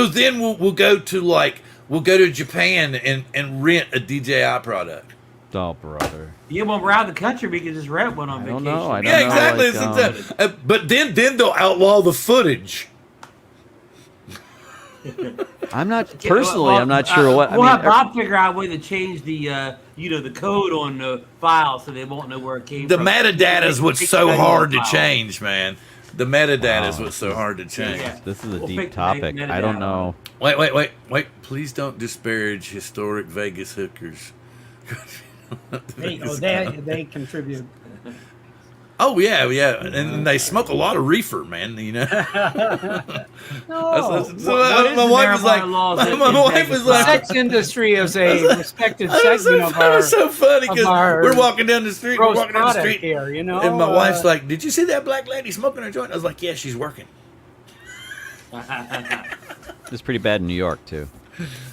then we'll go to Japan and rent a DJI product. but- Oh, brother. Yeah, when we're out of the country, we can just rent one on I vacation. don't know, I don't Yeah, know, exactly. like, It's but then they'll outlaw the footage. I'm not Okay, personally. well, I'm not sure what. We'll I have mean, Bob figure out a way to change the the code on the file so they won't know where it came The from. metadata is what's Fix so that hard to file. change, man. The metadata is Wow. what's so hard to change. Yeah. this is a We'll deep fix the topic. metadata. I don't know. Wait. Please don't disparage historic Vegas hookers. They contribute. Oh yeah, and they smoke a lot of reefer, man. You know. No. What is my the wife was like, marijuana laws in my wife Vegas was The like, sex industry is a respected that was segment of that our was so funny because our we're walking down the street, gross product here, you know. and my wife's like, "Did you see that black lady smoking a joint?" I was like, "Yeah, she's working." It's pretty bad in New York too.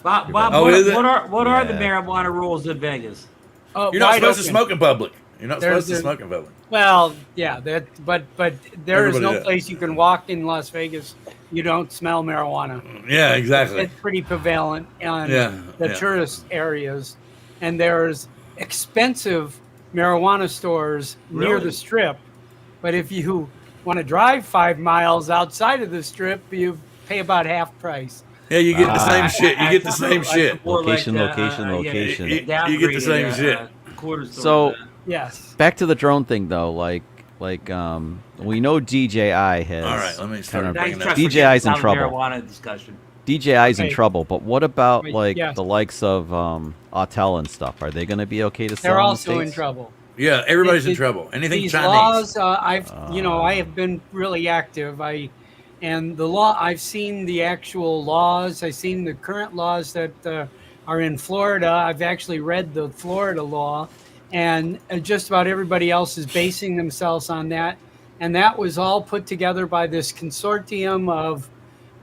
Bob, Oh, is it? what are the Yeah. marijuana rules in Vegas? You're not wide supposed to open. smoke in public. You're not There's supposed to a- smoke in public. Well, yeah, but there is Everybody no does. place you can walk in Las Vegas you don't smell marijuana. Yeah, exactly. It's pretty prevalent in Yeah, the yeah. tourist areas, and there's expensive marijuana stores near Really? the strip. But if you want to drive 5 miles outside of the strip, you pay about half price. Yeah, you get the same Ah. shit. You get the same shit. Location, location. You get the same shit. Quarters So- Yes. Back to the drone thing though. Like, Like, we know DJI has. All right, let me start kind of- bringing up. DJI's in trouble. Marijuana discussion. DJI's in Okay. trouble, but what about like yes. the likes of Autel and stuff? Are they going to be okay to sell? They're in the also in States? trouble. Yeah, everybody's in It- trouble. Anything These Chinese. laws, I have been really active. And the law, I've seen the actual laws. I've seen the current laws that are in Florida. I've actually read the Florida law, and just about everybody else is basing themselves on that. And that was all put together by this consortium of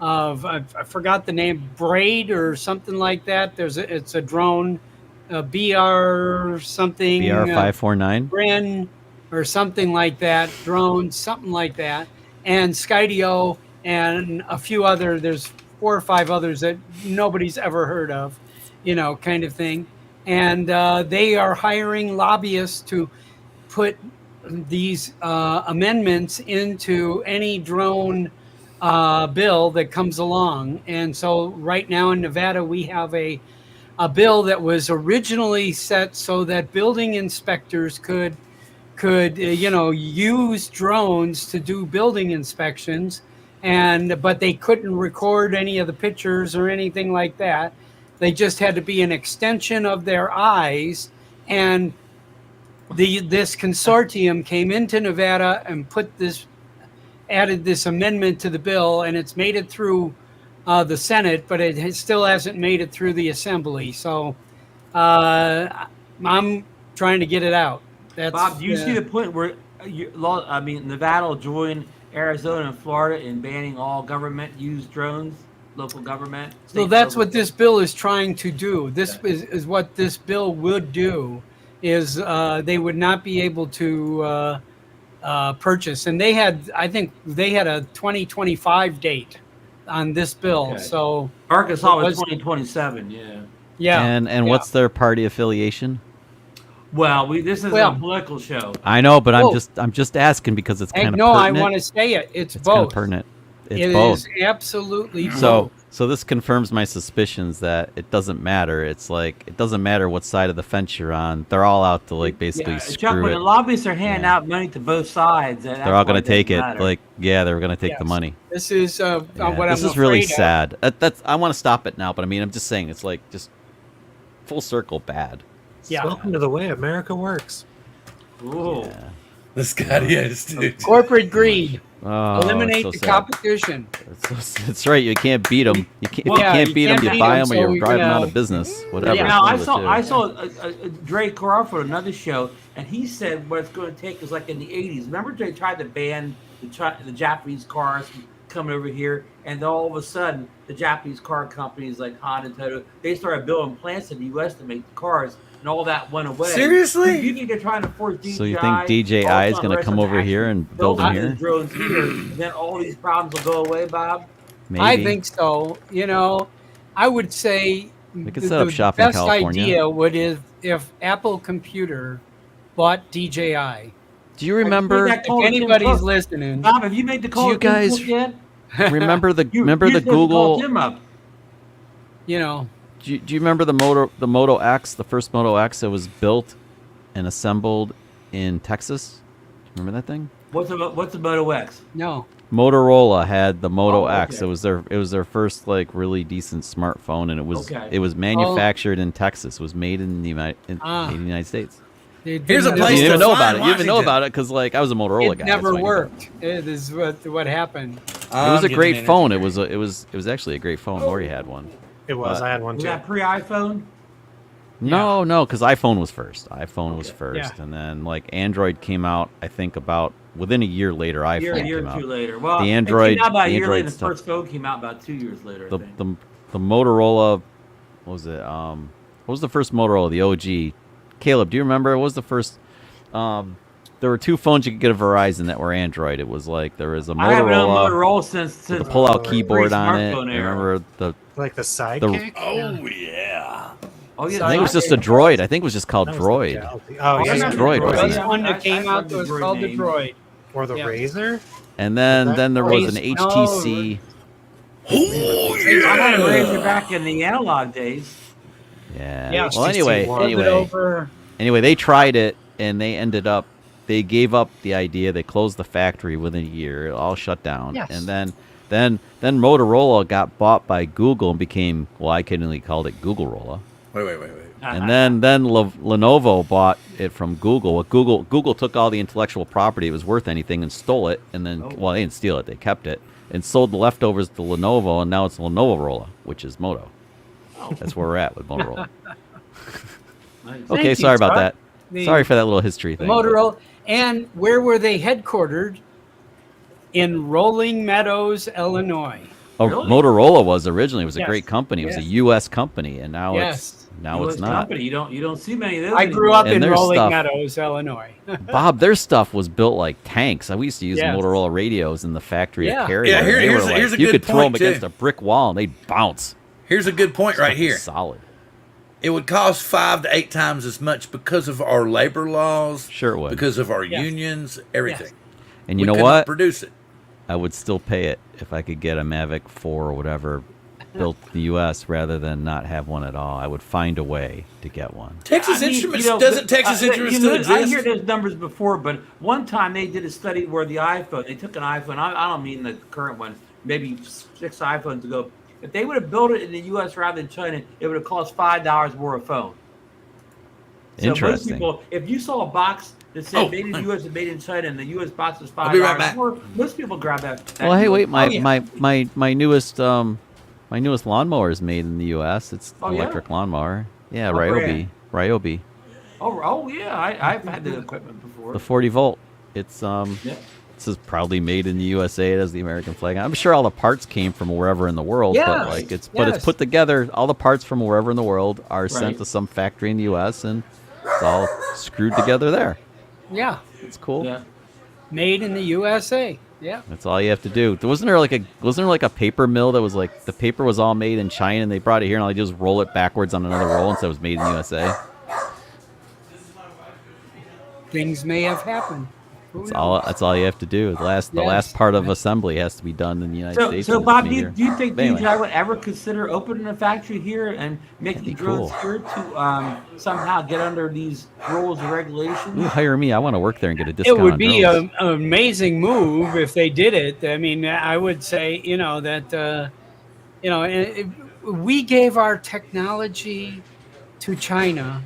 I forgot the name, Braid or something like that. It's a drone, BR something. BR549. Bren or something like that, drones, something like that, and Skydio and a few other. There's 4 or 5 others that nobody's ever heard of, kind of thing. And they are hiring lobbyists to put these amendments into any drone bill that comes along. And so right now in Nevada, we have a bill that was originally set so that building inspectors could use drones to do building inspections, but they couldn't record any of the pictures or anything like that. They just had to be an extension of their eyes. And this consortium came into Nevada and added this amendment to the bill, and it's made it through the Senate, but it still hasn't made it through the Assembly. So I'm trying to get it out. Bob, do you see the point where Nevada will join Arizona and Florida in banning all government-used drones, local government? So that's what this bill is trying to do. This is what this bill would do, is they would not be able to purchase. And I think they had a 2025 date on this bill. Okay. So Arkansas was 2027, yeah. Yeah. And what's their party affiliation? Well, this is a political show. I know, but I'm just asking because it's kind of no, pertinent. I want to say it. It's It's both. kind of pertinent. It's It both. is absolutely both. So this confirms my suspicions that it doesn't matter. It's like it doesn't matter what side of the fence you're on. They're all out to basically Chuck, screw when it. the lobbyists are handing out money to both sides, They're all going to take it. They're going to take the Yes. money. This is what I'm This is really afraid of. sad. I want to stop it now, but I mean, I'm just saying it's like just full circle bad. Yeah. Welcome to the way America works. Ooh. Yeah. This guy, yes, dude. Corporate greed. Oh, Eliminate it's the so sad. competition. That's right. You can't beat them. If you Well, can't beat them, you buy them, or so you're we driving them out gotta- of business. Whatever. Yeah, now One I of the saw two. Dre Crawford on another show, and he said what it's going to take is like in the '80s. Remember, they tried to ban the Japanese cars from coming over here, and all of a sudden, the Japanese car companies like Honda, Toyota, they started building plants in the U.S. to make the cars, and all that went away. Seriously? You think they're trying to force DJI? So you think DJI is going to come over here and build them here? Drones here, and then all these problems will go away, Bob. Maybe. I think so. I would say They could set up shop in best California. idea would is if Apple Computer bought DJI. Do you remember? Have you made that call If to Tim anybody's Cook? listening, Bob, have you made the call? you to Tim guys Cook yet? Remember the You're the supposed to call Google? Tim up. you know, Do you remember the Moto X, the first Moto X that was built and assembled in Texas? Remember that thing? What's the Moto X? no. Motorola had the Moto Oh, X. okay. It was their first really decent smartphone, and Okay. it was manufactured in Texas. It was made in the United States. Here's a You place didn't even to know find about it. You didn't know Washington. about it because I was a Motorola guy. It that's never why I knew about worked. It is what happened. It was a great phone. It was actually a great phone. Lori had one. It was. I had one Was too. that pre-iPhone? No, because iPhone was first. iPhone was first, Yeah. and then Android came out. I think about within a year later. A year iPhone or came out. two later. Well, The it Android- came out about a the year later. Android The stuff. first phone came out about 2 years later. I think. The Motorola, what was it? What was the first Motorola? The OG. Caleb, do you remember? What was the first? There were two phones you could get at Verizon that were Android. It was there was a I haven't known Motorola Motorola since with a pull-out keyboard on it. pre-smartphone era. Remember the? Like the sidekick. Oh, yeah. Oh yeah, I think it was just a Droid. I think it was just called That was the Droid. Galaxy. Oh I yeah, remember Droid, the wasn't This it? one I- that came I out that was remember called the name. Droid. or the Yeah. Razor. And then there was an Razer? HTC. Oh, I had a yeah. Razor back in the analog days. Yeah. Yeah, Well, anyway, HTC one. Flipped it over. Anyway, they tried it and they ended up they gave up the idea. They closed the factory within a year. It all shut down. Yes. And then Motorola got bought by Google and became, well, I couldn't called it Google-rolla. Wait. And then Lenovo bought it from Google. Google took all the intellectual property it was worth anything and stole it. And then, well, they didn't steal it. They kept it and sold the leftovers to Lenovo. And now it's Lenovo-rolla, which is Moto. That's where we're at with Motorola. Nice. Okay, Thank sorry you, about Scott. that. Sorry for that little history thing. Motorola. And where were they headquartered? In Rolling Meadows, Illinois. Oh, Really? Motorola was originally. It was a Yes. great company. It was Yes. a U.S. company, and now Yes. it's not. Company. You don't see many of those. I grew up And in their Rolling stuff- Meadows, Illinois. Bob, their stuff was built like tanks. We used to use Yes. Motorola radios in the factory Yeah. to carry Yeah, them. here- They were here's a- like- here's a you good could throw them point, against too. a brick wall and they'd bounce. Here's a good point right Stuff was here. Solid. It would cost 5 to 8 times as much because of our labor laws. Sure it would. Because of our Yes. unions, everything. And you We know could what? not produce it. I would still pay it if I could get a Mavic 4 or whatever built in the U.S. rather than not have one at all. I would find a way to get one. Texas Instruments doesn't Texas Instruments still exist? I hear those numbers before, but one time they did a study where they took an iPhone. I don't mean the current one, maybe 6 iPhones ago. If they would have built it in the U.S. rather than China, it would have cost $5 more a phone. So most Interesting. people, if you saw a box that said made in the U.S. and made in China, and the U.S. box was $5 I'll be right back. more, most people grab that. Well, hey, wait, Oh, yeah. my newest lawnmower is made in the U.S. It's Oh, an yeah? electric lawnmower. Yeah, What Ryobi. Ryobi. Oh yeah, I've had the equipment before. The 40 volt. It's Yeah. This is proudly made in the USA. It has the American flag. I'm sure all the parts came from wherever in the world, Yes, but like it's yes. put together. All the parts from wherever in the world are Right. sent to some factory in the U.S. and it's all screwed together there. Yeah. It's cool. Yeah. Made in the USA. Yeah. That's all you have to do. Wasn't there like a paper mill that was like the paper was all made in China and they brought it here and all they do is roll it backwards on another roll and so it was made in the USA. Things may have happened. Who knows? That's all you have to do. The last part of assembly has to be done in the United States. So and it's Bob, made do here. you think But anyway. DJI would ever consider opening a factory here and making That'd be drones cool. here to somehow get under these rules and regulations? You hire me. I want to work there and get a discount. It would on be drones. an amazing move if they did it. I mean, I would say, we gave our technology to China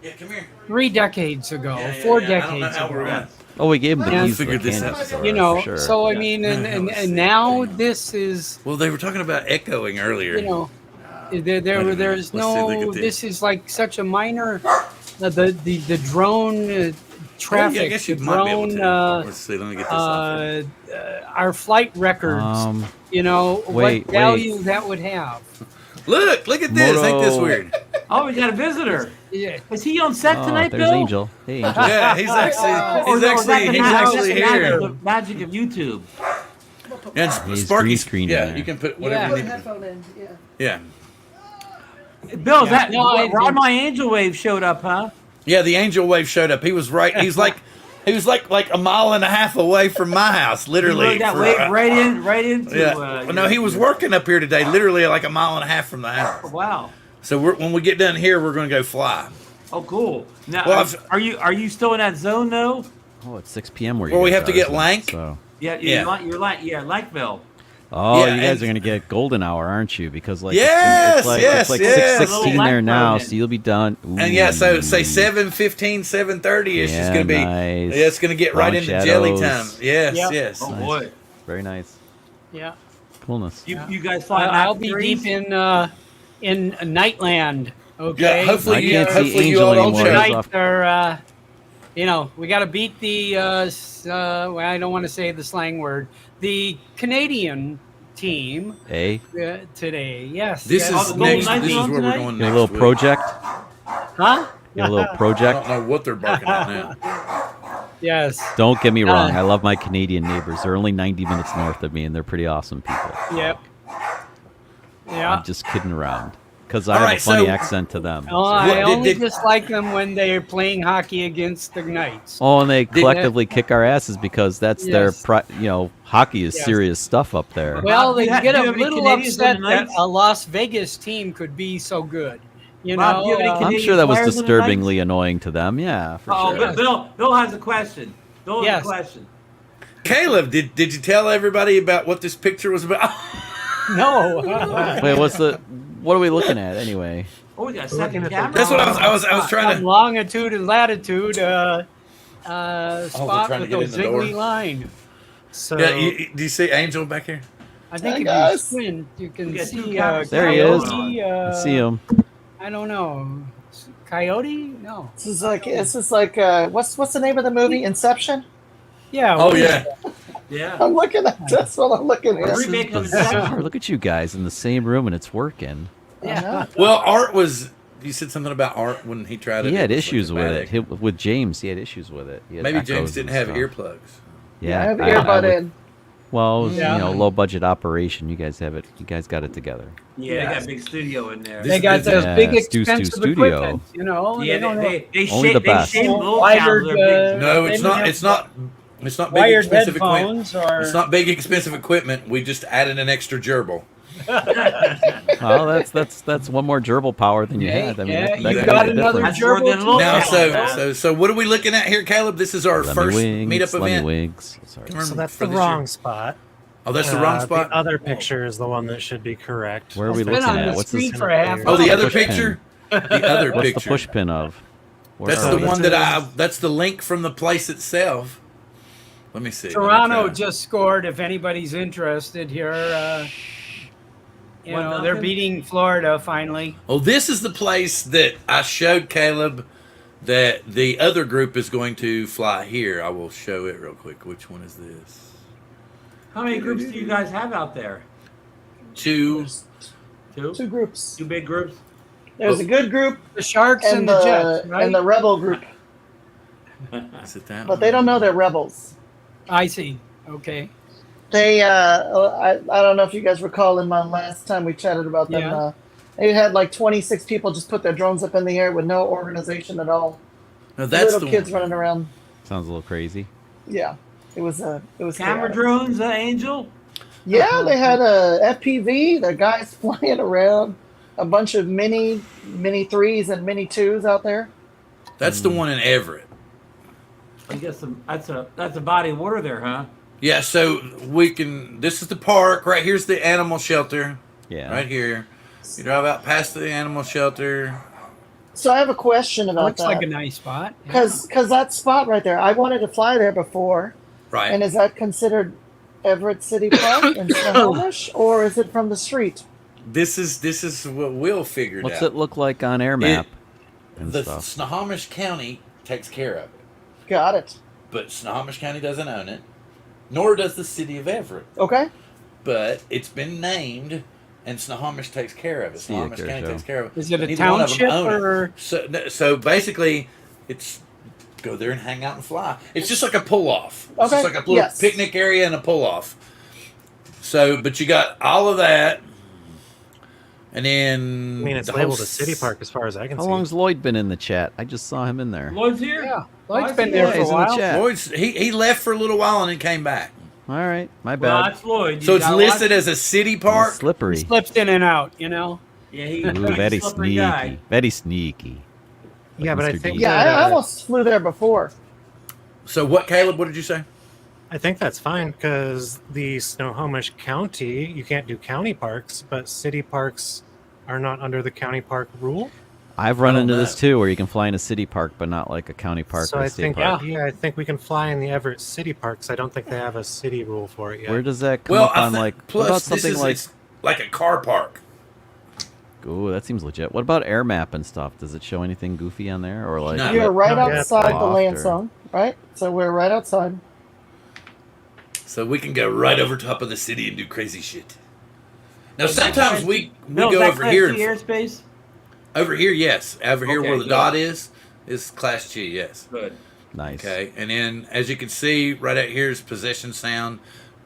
Yeah, come here. 3 decades ago, Yeah, 4 yeah. I don't know decades how we're ago. gonna- Oh, we gave them the And- keys to the Figured this Kansas out. store, You know, for sure. so I Yeah. mean, Yeah, and let's and see. now this is, Well, they were talking about echoing earlier. you know, Wait a there's minute. Let's see if they no. get This is like such a minor. The drone traffic, Yeah, I guess you the might be able drone. to. Let's see. Let me get this off here. Our flight records. wait, what value that would have. Look at this. Ain't this Moto- weird? Oh, we got a visitor. Yeah. Is he on set Oh, tonight, there's Bill? Angel. Hey, Angel. Yeah, he's Or is that the actually magic- here. The magic of YouTube. And He's Sparky's green screen Yeah, in there. you can put whatever you need. headphone in. Yeah. Yeah. Bill, Yeah. No, Rod My Angel Wave showed up, huh? Yeah, the angel wave showed up. He was right. He was like a mile and a half away from my house, literally. Rode that for, wave right into. Yeah. No, he was working up here today, literally like a mile and a half from the house. Wow. So when we get done here, we're going to go fly. Oh, cool. Now, Well, I've- are you still in that zone though? Oh, it's 6 p.m. where you Well, we guys have to are, get so- Lank. So. Yeah, Yeah. Lakeville. Oh, Yeah, you guys and- are gonna get golden hour, aren't you? Because like Yes, it's like, yes, it's like yes. 6:16 Little there light now, thrown in. so you'll be done. And yeah, so say Ooh. 7:15, 7:30 is just Yeah, going to be. nice. Yeah, it's going to get right Brown into jelly shadows. time. Yes, Yep. yes. Oh Nice. boy. Very nice. Yeah. Coolness. You guys fly I'll Mach be 3s? deep in Nightland. Okay. Yeah, hopefully I can't see hopefully you Angel all don't anymore. show. Right. Nights are, we got to beat the. Well, I don't want to say the slang word. The Canadian team Hey, today. Yes. This yes. is Golden next. Knights This is on where we're tonight? going get next. a little week. project. Huh? Get a little I project. don't know what they're barking at now. Yes. Don't get me wrong. I love my Canadian neighbors. They're only 90 minutes north of me, and they're pretty awesome people. Yep. Yeah. I'm just kidding around because I All have right, a funny so- accent to them. Oh, so- I What, only did- dislike them when they're playing hockey against the Knights. Oh, and they collectively kick our asses because that's their, Yes. hockey is Yes. serious stuff up there. Well, Do they you have- get do a you have any little Canadians on upset the that Knights? a Las Vegas team could be so good. You Bob, do you know, have any I'm Canadian sure that was players in the disturbingly annoying to them. Yeah, for Oh, sure. but Bill has a question. Bill has Yes. a question. Caleb, did you tell everybody about what this picture was about? no. Wait, what are we looking at anyway? Oh, we got a We're looking second at the- camera. That's what I was trying Some to. longitude and latitude we're spot trying to with get a in the door. ziggly line. So Yeah, do you see Angel back here? I think Hey, if guys. you squint, you can We got two see cameras. There he is. Coyote, I see him. I don't know. Coyote? No. This is like what's the name of the movie? Inception. Yeah. Oh what is yeah. Yeah. I'm looking at that's what I'm looking We're at. remaking the Bizarre. second. Look at you guys in the same room and it's working. Yeah. Well, Art was. You said something about Art when he tried it. He had it was issues like with a it. bad- With James, he had issues with it. He had Maybe echoes James didn't and have stuff. earplugs. Yeah, I have I earbud would- in. Well, Yeah. low budget operation. You guys have it. You guys got it together. Yeah, they got a big studio in there. This- They got those Yeah, big Stu expensive Studio. equipment, you know. Yeah, they don't have they Only the best. shave little Wired, cows. They're big. No, they it's don't not. have It's not big wired expensive equipment. headphones or It's not big expensive equipment. We just added an extra gerbil. Well, that's one more gerbil power than you Yeah, had. I mean, yeah, that you could got make a another difference. That's more than gerbil. little Now, cows. so what are we looking at here, Caleb? This is our first Lemmy meetup event. Wigs. Sorry. So that's for the this wrong year. spot. Oh, that's the wrong spot. The other picture is the one that should be correct. Where are we It's been looking on at? the What's street this? for a half Oh, the hour. other push pin? picture. The other What's the picture. push pin of? Where That's are the we? one that's the link from the place itself. Let me see. Let me Toronto try. just scored. If anybody's interested here, What, they're Duncan? beating Florida finally. Oh, this is the place that I showed Caleb that the other group is going to fly here. I will show it real quick. Which one is this? How many groups do you guys have out there? Two. Two? Two groups. Two big groups? There's a good group The Sharks and, and the Jets, right? and the rebel group, Is it that but they don't know they're rebels. I see. Okay. They I don't know if you guys recall in my last time we chatted about them. Yeah. They had like 26 people just put their drones up in the air with no organization at all. No, that's Little the kids one. running around. Sounds a little crazy. Yeah, it was Camera chaotic. drones, Angel? Yeah, they had a FPV. The guys flying around, a bunch of mini 3s and mini 2s out there. That's the one in Everett. I guess that's a body of water there, huh? Yeah, so we can. This is the park. Right here's the animal shelter. Yeah. Right here. You drive out past the animal shelter. So I have a question about Looks like a that. nice spot. Because that spot right there, I wanted to fly there before. Right. And is that considered Everett City Park in Snohomish, or is it from the street? This is what Will figured What's out. it look like on air map and The stuff? Snohomish County takes care of it, Got it. but Snohomish County doesn't own it, nor does the city of Everett. Okay. But it's been named, and Snohomish takes care of it. See you, Snohomish County Kershaw. takes care of it. Is it a Neither one of them township own it. or? So basically, it's go there and hang out and fly. It's just like a pull off. It's Okay, just like a little yes. picnic area and a pull off. So, but you got all of that, and then I mean, it's the labeled whole a city park as far as I can How see. long's Lloyd been in the chat? I just saw him in there. Lloyd's here? Yeah, Oh, Lloyd's I been see there Lloyd. for He's a in the while. chat. Lloyd's, he left for a little while and then came back. All right, my Well, bad. that's Lloyd. So You it's gotta listed watch as a city He's park. slippery. Slips in and out, you know. it. Yeah, he's Ooh, a very slippery sneaky. guy. Very sneaky. Yeah, but I Mr. think D. Yeah, that, I almost flew there before. So what, Caleb? What did you say? I think that's fine because the Snohomish County, you can't do county parks, but city parks are not under the county park rule. I've run Oh, into no. this too, where you can fly in a city park, but not like a county park so or a I state think, park. I think we can fly in the Everett City Parks. I don't think they have a city rule for it yet. Where does that come Well, up I on? think Like, what plus about this something is like? it's like a car park. Ooh, that seems legit. What about air map and stuff? Does it show anything goofy on there, or like? No. You're right Not yet. outside the Loft land or- zone, right? So we're right outside. So we can go right over top of the city and do crazy shit. Now sometimes we Bill, is go that over Class here. G airspace? Over here, yes. Over here Okay, where the good. dot is Class G, yes. Good. Nice. Okay, and then as you can see, right out here is possession sound.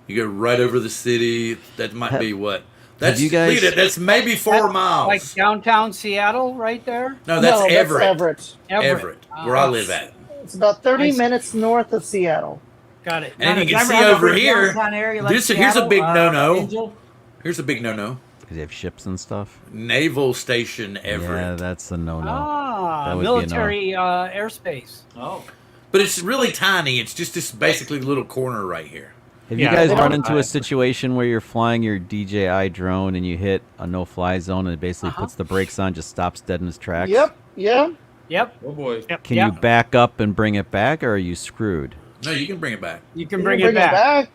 You go right over the city. That might be what? That's you guys- look at that, that's maybe 4 miles. Like downtown Seattle, right there. no, that's no, Everett. Everett. Everett, where I live at. It's about 30 I see. minutes north of Seattle. Got it. And then you Does can Everett see have a over big here. downtown area like Here's a big Seattle, no-no. Angel? Here's a big no-no. Because they have ships and stuff. Naval Station Everett. Yeah, that's a no-no. Ah, That would be a military airspace. Oh. But it's really tiny. It's just this basically little corner right here. Have Yeah, you guys they run don't- into a situation where you're flying your DJI drone and you hit a no-fly zone and it basically puts the brakes on, just stops dead in its tracks? Yep. Yeah. Yep, Oh boy. Can you back up and bring it back, or are you screwed? No, you can bring it back. you can bring it back.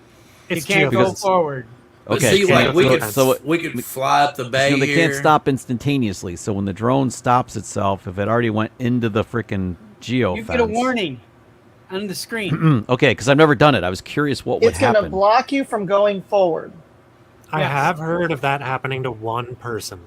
You It's can't go because- forward. But Okay, see, so- like so- we could fly up the bay You know, they here. can't stop instantaneously, so when the drone stops itself, if it already went into the freaking geofence... You get a warning on the screen. Okay, because I've never done it. I was curious what would It's going to happen. block you from going forward. I Yes. have heard of that happening to one person.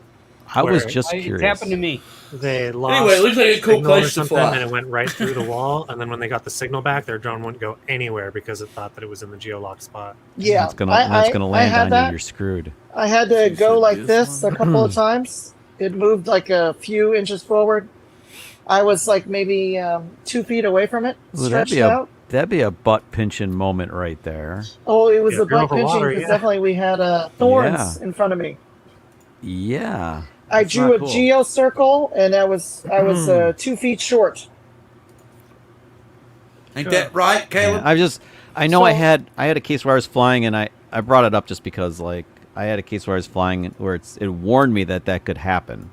I was where just It's curious. happened to me. They lost Anyway, it looks like a cool signal or place to something, fly. and it went right through the wall. And then when they got the signal back, their drone wouldn't go anywhere because it thought that it was in the geolock spot. Yeah. It's gonna land had on that. you. You're screwed. I had to You go said like this this a one? couple of times. It moved like a few inches forward. I was like maybe 2 feet away from it, Ooh, stretched out. that'd be a butt pinching moment right there. Oh, it was Yeah, a if you're butt over pinching water, because yeah. definitely we had thorns in front of me. Yeah. I That's drew not a cool. geo circle and I was 2 feet short. Ain't that right, Caleb? Yeah, I know I So- had a case where I was flying, and I brought it up just because like I had a case where I was flying where it warned me that could happen.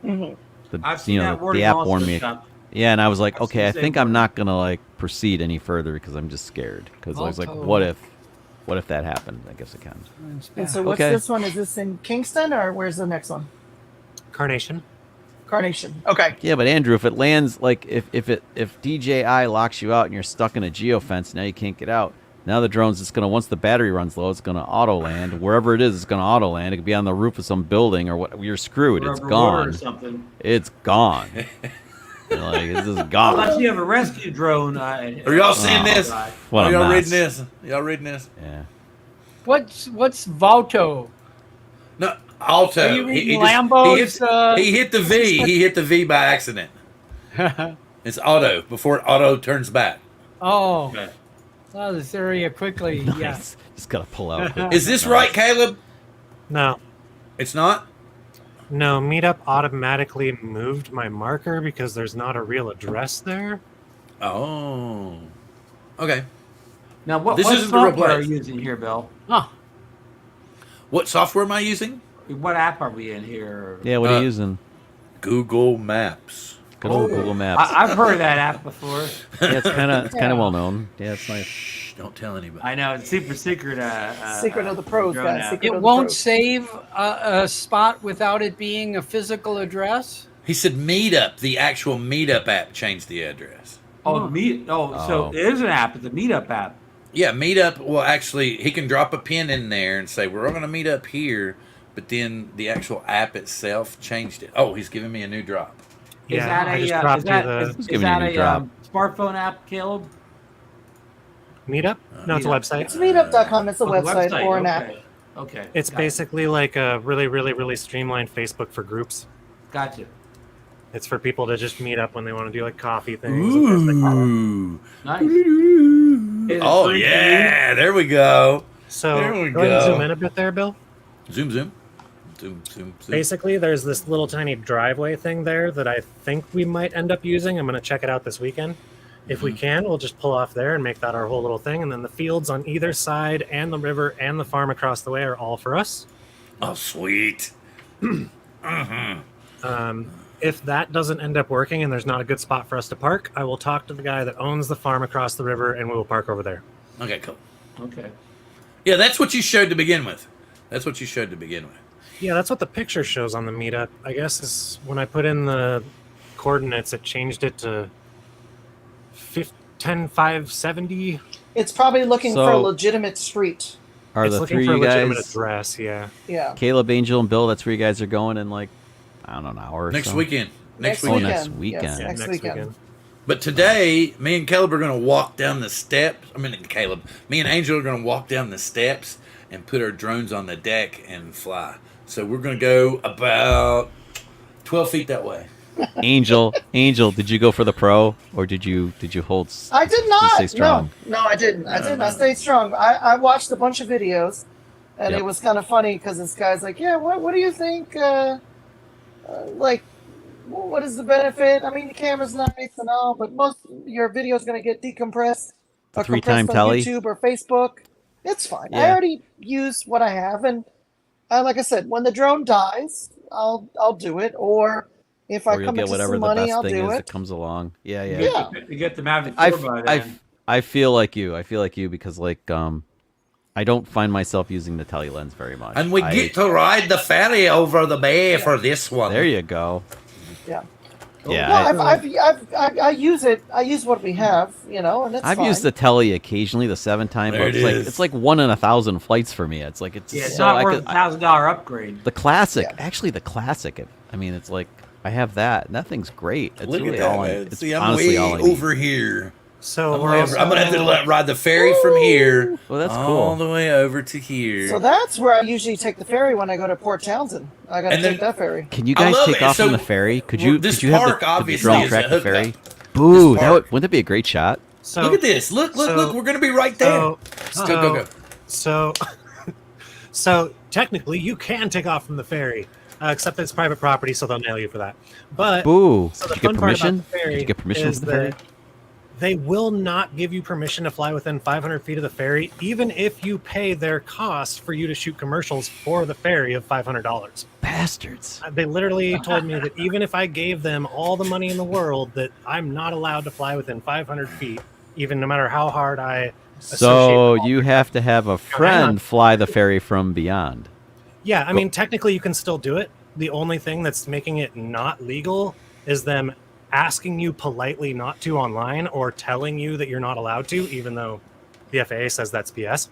Mhm. I've seen that warning the app also, warned me. Chuck. Yeah, and I was like, I've okay, seen I the same think I'm warning. not gonna like proceed any further because I'm just scared. Because I was like, what if that happened? I guess it can. And so what's Okay. this one? Is this in Kingston or where's the next one? Carnation. Carnation. Okay. Yeah, but Andrew, if it lands like if DJI locks you out and you're stuck in a geofence, now you can't get out. Now the drone's just gonna, once the battery runs low, it's gonna auto land wherever it is. It's gonna auto land. It could be on the roof of some building or what. You're screwed. Or It's over water or gone. something. It's gone. You're like, it's just Unless gone. you have a rescue drone. Are y'all seeing Oh, this? What Are a y'all mess. reading this? Y'all reading this? Yeah. What's Valto? No, Alto. Are you reading just- Lambo's, he hit the V. He hit the V by accident. It's auto before auto turns back. Oh, Okay. saw this area quickly. Nice. Yeah. Just gotta pull out. quick. Is this right, Caleb? No, It's not. no. Meetup automatically moved my marker because there's not a real address there. Oh. Okay. Now, what This isn't the real software are place. you using here, Bill? Huh. What software am I using? What app are we in here? Yeah, what are you using? Google Maps. Good old Oh. Google Maps. I've heard of that app before. Yeah, it's kind of well known. Yeah, it's nice. Shh, don't tell anybody. I know it's super secret. Secret of the pros, drone guys. app. Secret It of the won't pros. save a spot without it being a physical address. He said Meetup. The actual Meetup app changed the address. Oh, meet. Oh, so Oh. it is an app. It's a Meetup app. Yeah, Meetup will actually, he can drop a pin in there and say, we're all going to meet up here, but then the actual app itself changed it. Oh, he's giving me a new drop. Is Yeah, that I a just is dropped you that, the is, is giving you that a a new drop. smartphone app, Caleb? Meetup? No, it's a Meetup. website. It's meetup.com. It's a Oh, the website or an app. Okay. Okay. It's Got it. basically like a really, really, really streamlined Facebook for groups. Gotcha. It's for people to just meet up when they want to do like coffee things. and things like that. Ooh. Nice. Is it Oh, free to yeah. There we go. So There we go ahead and go. zoom in a bit there, Bill. Zoom, zoom. Zoom, zoom, zoom. Basically, there's this little tiny driveway thing there that I think we might end up using. I'm going to check it out this weekend. If we can, we'll just pull off there and make that our whole little thing. And then the fields on either side and the river and the farm across the way are all for us. Oh, sweet. If that doesn't end up working and there's not a good spot for us to park, I will talk to the guy that owns the farm across the river and we will park over there. Okay, cool. Okay. Yeah, that's what you showed to begin with. That's what you showed to begin with. Yeah, that's what the picture shows on the meetup. I guess is when I put in the coordinates, it changed it to 10570. It's probably looking for a So- legitimate street. Are It's the looking three for a you legitimate guys, address. Yeah. Yeah. Caleb, Angel, and Bill, that's where you guys are going in like, I don't know, an hour or Next so? weekend. Next Oh, weekend. next weekend. Yes, Yeah, next weekend. But today, me and Caleb are going to walk down the steps. I mean, Caleb, me and Angel are going to walk down the steps and put our drones on the deck and fly. So we're going to go about 12 feet that way. Angel, did you go for the pro or did you hold? I did stay not. strong? No, I didn't. I stayed strong. I watched a bunch of videos, And Yep. it was kind of funny because this guy's like, "Yeah, what do you think? Like, what is the benefit? I mean, the camera's nice and all, but most your video is going to get decompressed The or 3-time compressed on telly? YouTube or Facebook. It's fine. I Yeah. already use what I have, and like I said, when the drone dies, I'll do it, or if I Or you'll come get into whatever some the money, best I'll thing do is it. that comes along. Yeah, yeah. Yeah. You get the Mavic I, 4 by I, then. I feel like you. I feel like you because I don't find myself using the tele lens very much. And we get to ride the ferry over the bay for this one. There you go. Yeah. Yeah. No, I use it. I use what we have, and it's I've fine. used the telly occasionally, the 7-time, There but it is. it's like 1 in 1,000 flights for me. It's like it's It's so not I worth could, $1,000 upgrade. the classic. Yeah. Actually, the classic. I mean, it's like I have that, and that thing's great. It's Look really at that, all. man. It's See, I'm honestly way all I need. over here. So I'm we're going also, to have to ride the ferry from here Well, that's all cool. the way over to here. So that's where I usually take the ferry when I go to Port Townsend. I got to And then- take that ferry. Can you I guys love take it. off So, on the ferry? Could well, you? this Could you have park the obviously drone is track a the ferry? hookup. Boo! This That park. wouldn't that be a great shot? so Look at this. Look, so- we're going to be right there. So, Go. So technically, you can take off from the ferry, except it's private property, so they'll nail you for that. But Boo! so Did the you fun get part about permission? the ferry Did you get permission is from the ferry? that they will not give you permission to fly within 500 feet of the ferry, even if you pay their cost for you to shoot commercials for the ferry of $500. Bastards! They literally told me that even if I gave them all the money in the world, that I'm not allowed to fly within 500 feet, even no matter how hard I. So associate- you have to have a friend fly the ferry from beyond. Yeah, I mean, technically you can still do it. The only thing that's making it not legal is them asking you politely not to online or telling you that you're not allowed to, even though the FAA says that's BS.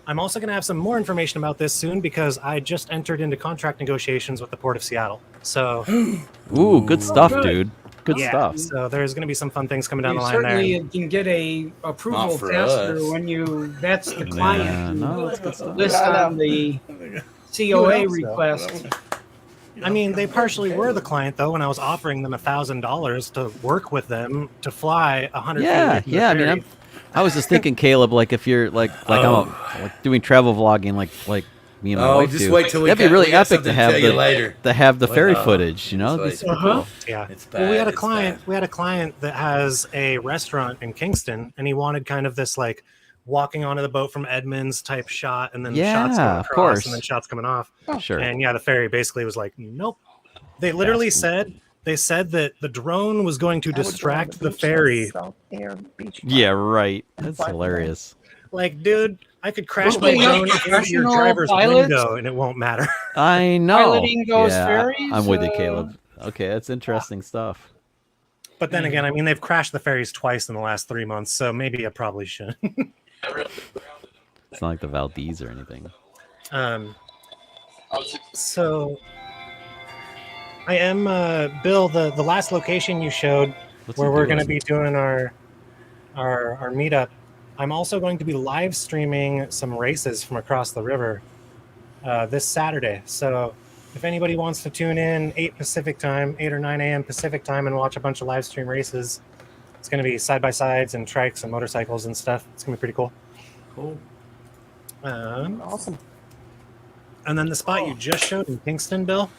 I'm also going to have some more information about this soon because I just entered into contract negotiations with the Port of Seattle. So, Ooh, good stuff, good. dude. Good yeah, stuff. so there's going to be some fun things coming down You the line there. certainly can get a approval Not for faster us. when that's the client. Yeah, who no, that's good stuff. lists on the COA request. I mean, they partially were the client though when I was offering them $1,000 to work with them to fly 100 feet. Yeah, away from the yeah. I mean, ferry. I was just thinking, Caleb, like if you're like I'm like doing travel vlogging, like me and my Oh, wife just do. wait till we That'd be got- really we got epic something to to have tell you later. the ferry Well, footage. You know, it's It'd be like- super cool. Yeah. It's Well, we had a bad, it's client. bad. We had a client that has a restaurant in Kingston, and he wanted kind of this like walking onto the boat from Edmonds type shot, and then shots Yeah, going of across, course. and then shots coming off. Sure. And yeah, the ferry basically was like, nope. They literally said that the drone was going to I would go on distract the beach, ferry. South Air Beach Yeah, right. That's Fly hilarious. Like, dude, I could crash Well, my they have drone into your professional driver's pilots. window, and it won't matter. I know. Piloting those yeah, ferries, I'm with you, Caleb. Okay, that's interesting stuff. But then again, I mean, they've crashed the ferries twice in the last 3 months, so maybe I probably shouldn't. It's not like the Valdez or anything. So I am Bill. The last location you showed, What's where he we're going to doing? be doing our meetup. I'm also going to be live streaming some races from across the river this Saturday. So if anybody wants to tune in 8 Pacific time, 8 or 9 a.m. Pacific time, and watch a bunch of live stream races, it's going to be side by sides and trikes and motorcycles and stuff. It's going to be pretty cool. Cool. Awesome. And then the spot you just showed in Kingston, Bill,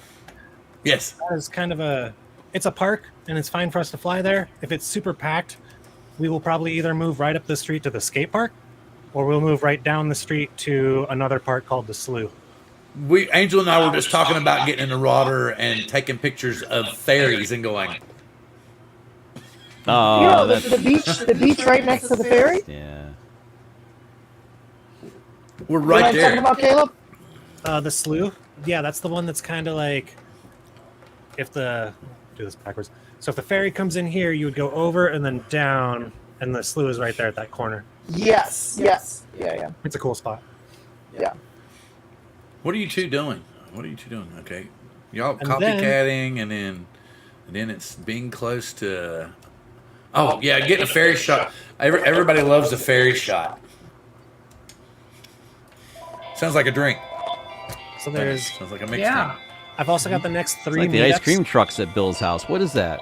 Yes. that is kind of it's a park, and it's fine for us to fly there. If it's super packed, we will probably either move right up the street to the skate park, or we'll move right down the street to another park called the Slough. Angel and I were just talking about getting in the water and taking pictures of ferries and going, Oh, the that's beach right next to the ferry. yeah. we're You know right what I'm talking there. about, Caleb? The Slough, yeah, that's the one that's kind of like do this backwards. So if the ferry comes in here, you would go over and then down, and the Slough is right there at that corner. Yes. Yeah. It's a cool spot. Yeah. What are you two doing? Okay. Y'all And copycatting and then it's being close to getting a ferry shot. Everybody loves a ferry shot. Sounds like a drink. So there's. Sounds like a mixed Yeah. drink. I've also got the next It's 3 like the ice meetups. cream trucks at Bill's house. What is that?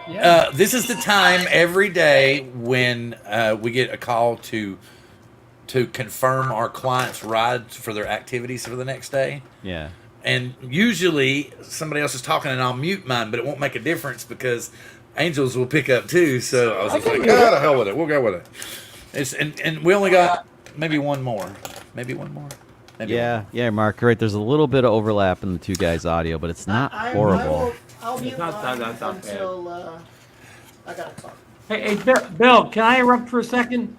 Yeah. This is the time every day when we get a call to to confirm our clients' rides for their activities for the next day. Yeah. And usually somebody else is talking and I'll mute mine, but it won't make a difference because Angels will pick up too. So I was just like, oh, the hell with it. We'll go with it. And we only got maybe one more. Maybe one more. Maybe yeah, Mark, you're right. There's a little bit of overlap in the two guys' audio, but it's not horrible. I'll mute not mine bad. until I got to talk. Hey, Bill, can I interrupt for a second?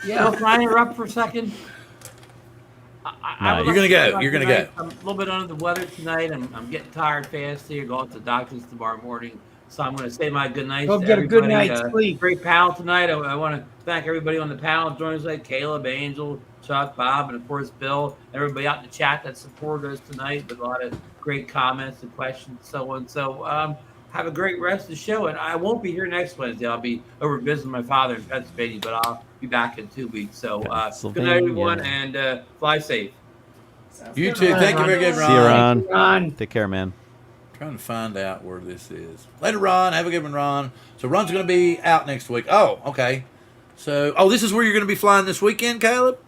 Yeah. Bill, can I interrupt for a second? No, you're gonna go. You're gonna go. I'm a little bit under the weather tonight. I'm getting tired fast here. Going to the doctor's tomorrow morning, so I'm going to say my good night. Go to get a good everybody. night's sleep. Great panel tonight. I want to thank everybody on the panel joining us, like Caleb, Angel, Chuck, Bob, and of course Bill. Everybody out in the chat that supported us tonight with a lot of great comments and questions, so on. So have a great rest of the show, and I won't be here next Wednesday. I'll be over visiting my father in Pennsylvania, but I'll be back in 2 weeks. So good night, everyone, and fly safe. You too. Thank you very much, Ron. See you, Ron. Thank you, Ron. Take care, man. Trying to find out where this is. Later, Ron. Have a good one, Ron. So Ron's going to be out next week. Oh, okay. So, this is where you're going to be flying this weekend, Caleb?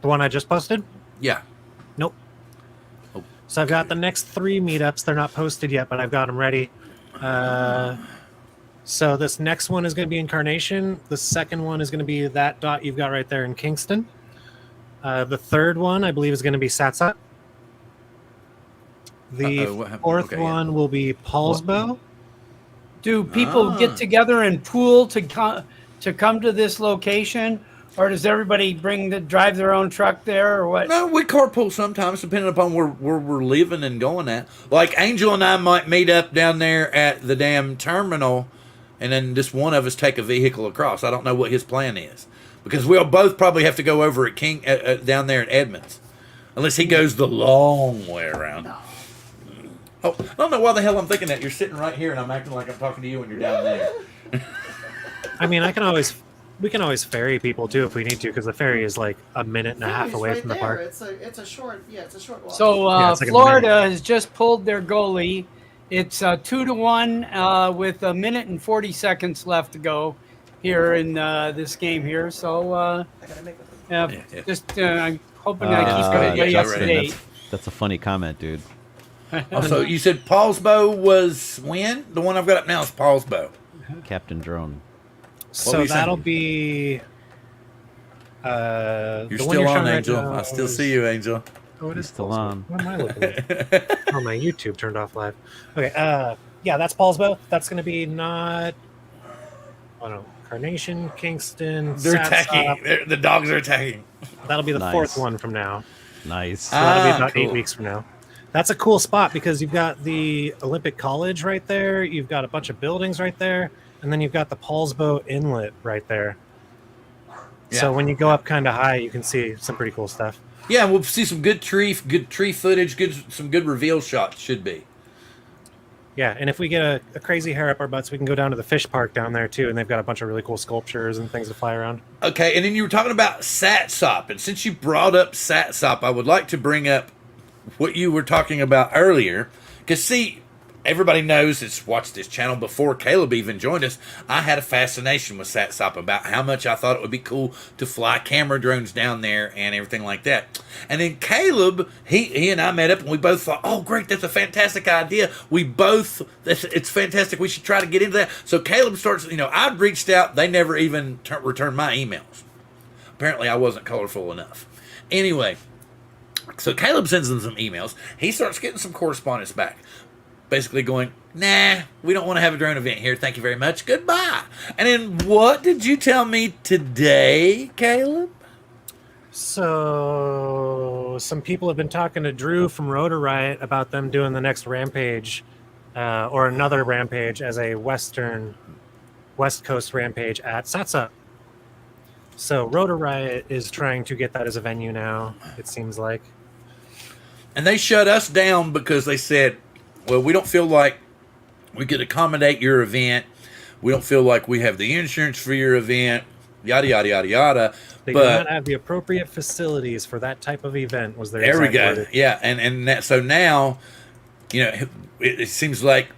The one I just posted? Yeah. Nope. Oh. So I've got the next 3 meetups. They're not posted yet, but I've got them ready. So this next one is going to be Incarnation. The second one is going to be that dot you've got right there in Kingston. The third one, I believe, is going to be Satsat. The fourth one will be Paulsbo. Do people get together and pool to come to this location, or does everybody drive their own truck there, or what? No, we carpool sometimes, depending upon where we're living and going at. Like Angel and I might meet up down there at the damn terminal, and then just one of us take a vehicle across. I don't know what his plan is, because we'll both probably have to go over at down there in Edmonds, unless he goes the long way around. Oh, I don't know why the hell I'm thinking that. You're sitting right here, and I'm acting like I'm talking to you when you're down there. I mean, we can always ferry people too if we need to, because the ferry is like a minute and a half away from the park. It's a short walk. So like Florida has just pulled their goalie. It's 2-1 with a minute and 40 seconds left to go here in this game here. So just I'm hoping I keep everybody up to date. That's a funny comment, dude. Also, you said Paulsbo was when? The one I've got up now is Paulsbo. Captain Drone. So that'll be. You're still on, Angel. I still see you, Angel. Oh, it is still on. What am I looking at? Oh, my YouTube turned off live. Okay. Yeah, that's Paulsbo. That's going to be not. I don't know. Carnation, Kingston. They're attacking. The dogs are attacking. That'll be the fourth one from now. Nice. So that'll be about 8 weeks from now. That's a cool spot because you've got the Olympic College right there. You've got a bunch of buildings right there. And then you've got the Paulsbo Inlet right there. Yeah. So when you go up kind of high, you can see some pretty cool stuff. Yeah, we'll see some good tree footage, some good reveal shots, should be. Yeah, and if we get a crazy hair up our butts, we can go down to the fish park down there too, and they've got a bunch of really cool sculptures and things to fly around. Okay, and then you were talking about Satsop, and since you brought up Satsop, I would like to bring up what you were talking about earlier, because see, everybody knows that's watched this channel before Caleb even joined us. I had a fascination with Satsop about how much I thought it would be cool to fly camera drones down there and everything like that. And then Caleb, he and I met up, and we both thought, oh, great, that's a fantastic idea. It's fantastic. We should try to get into that. So Caleb starts, I'd reached out. They never even returned my emails. Apparently, I wasn't colorful enough. Anyway, so Caleb sends them some emails. He starts getting some correspondence back, basically going, nah, we don't want to have a drone event here. Thank you very much. Goodbye. And then what did you tell me today, Caleb? So some people have been talking to Drew from Rotor Riot about them doing the next Rampage or another Rampage as a West Coast Rampage at Satsat. So Rotor Riot is trying to get that as a venue now, it seems like. And they shut us down because they said, well, we don't feel like we could accommodate your event. We don't feel like we have the insurance for your event, yada, yada, yada, yada. They do not have the appropriate facilities for that type of event, was their There we go. wording. Yeah, and so now, it seems like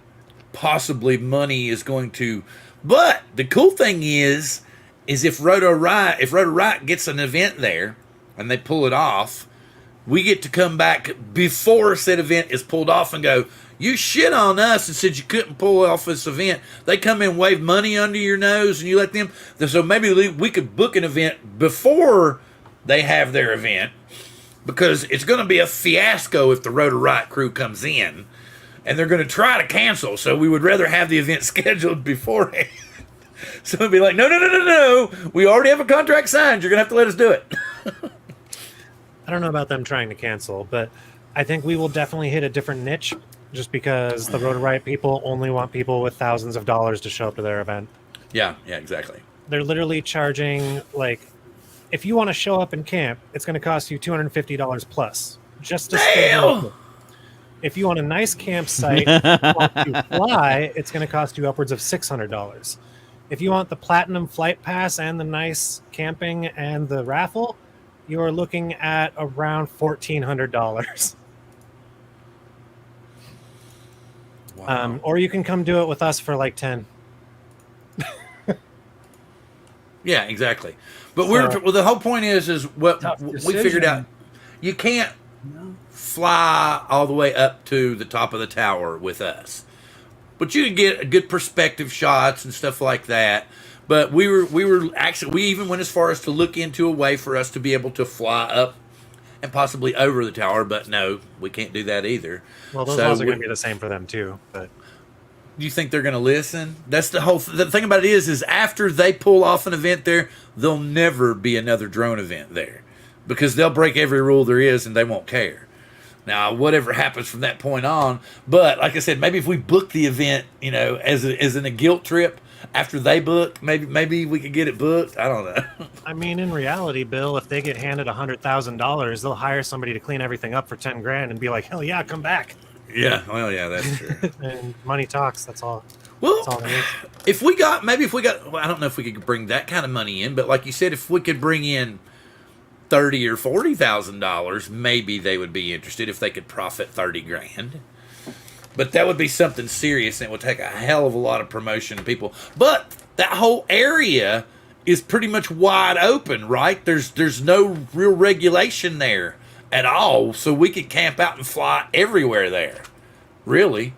possibly money is going to... But the cool thing is is if Roto Right gets an event there and they pull it off, we get to come back before said event is pulled off and go, you shit on us and said you couldn't pull off this event. They come in and wave money under your nose and you let them. So maybe we could book an event before they have their event, because it's going to be a fiasco if the Roto Right crew comes in and they're going to try to cancel. So we would rather have the event scheduled beforehand. So it'd be like, no. We already have a contract signed. You're going to have to let us do it. I don't know about them trying to cancel, but I think we will definitely hit a different niche, just because the Road to Riot people only want people with thousands of dollars to show up to their event. Yeah, exactly. They're literally charging, like, if you want to show up and camp, it's going to cost you $250 plus just to stay local. If you want a nice campsite to fly, it's going to cost you upwards of $600. If you want the platinum flight pass and the nice camping and the raffle, you are looking at around $1,400. Wow. Or you can come do it with us for like 10. Yeah, exactly. But the whole point is what we figured out. You can't fly all the way up to the top of the tower with us, but you can get good perspective shots and stuff like that. But we even went as far as to look into a way for us to be able to fly up and possibly over the tower. But no, we can't do that either. Well, those laws are going to be the same for them too. But do you think they're going to listen? That's the whole. The thing about it is after they pull off an event there, there'll never be another drone event there, because they'll break every rule there is and they won't care. Now, whatever happens from that point on, but like I said, maybe if we book the event, as in a guilt trip after they book, maybe we could get it booked. I don't know. I mean, in reality, Bill, if they get handed $100,000, they'll hire somebody to clean everything up for $10,000 and be like, "Hell yeah, come back." Yeah, well, yeah, that's true. And money talks. That's all. Well, that's all they need. if we got, well, I don't know if we could bring that kind of money in, but like you said, if we could bring in $30,000 or $40,000, maybe they would be interested if they could profit $30,000. But that would be something serious, and it would take a hell of a lot of promotion to people. But that whole area is pretty much wide open, right? There's no real regulation there at all, so we could camp out and fly everywhere there. Really?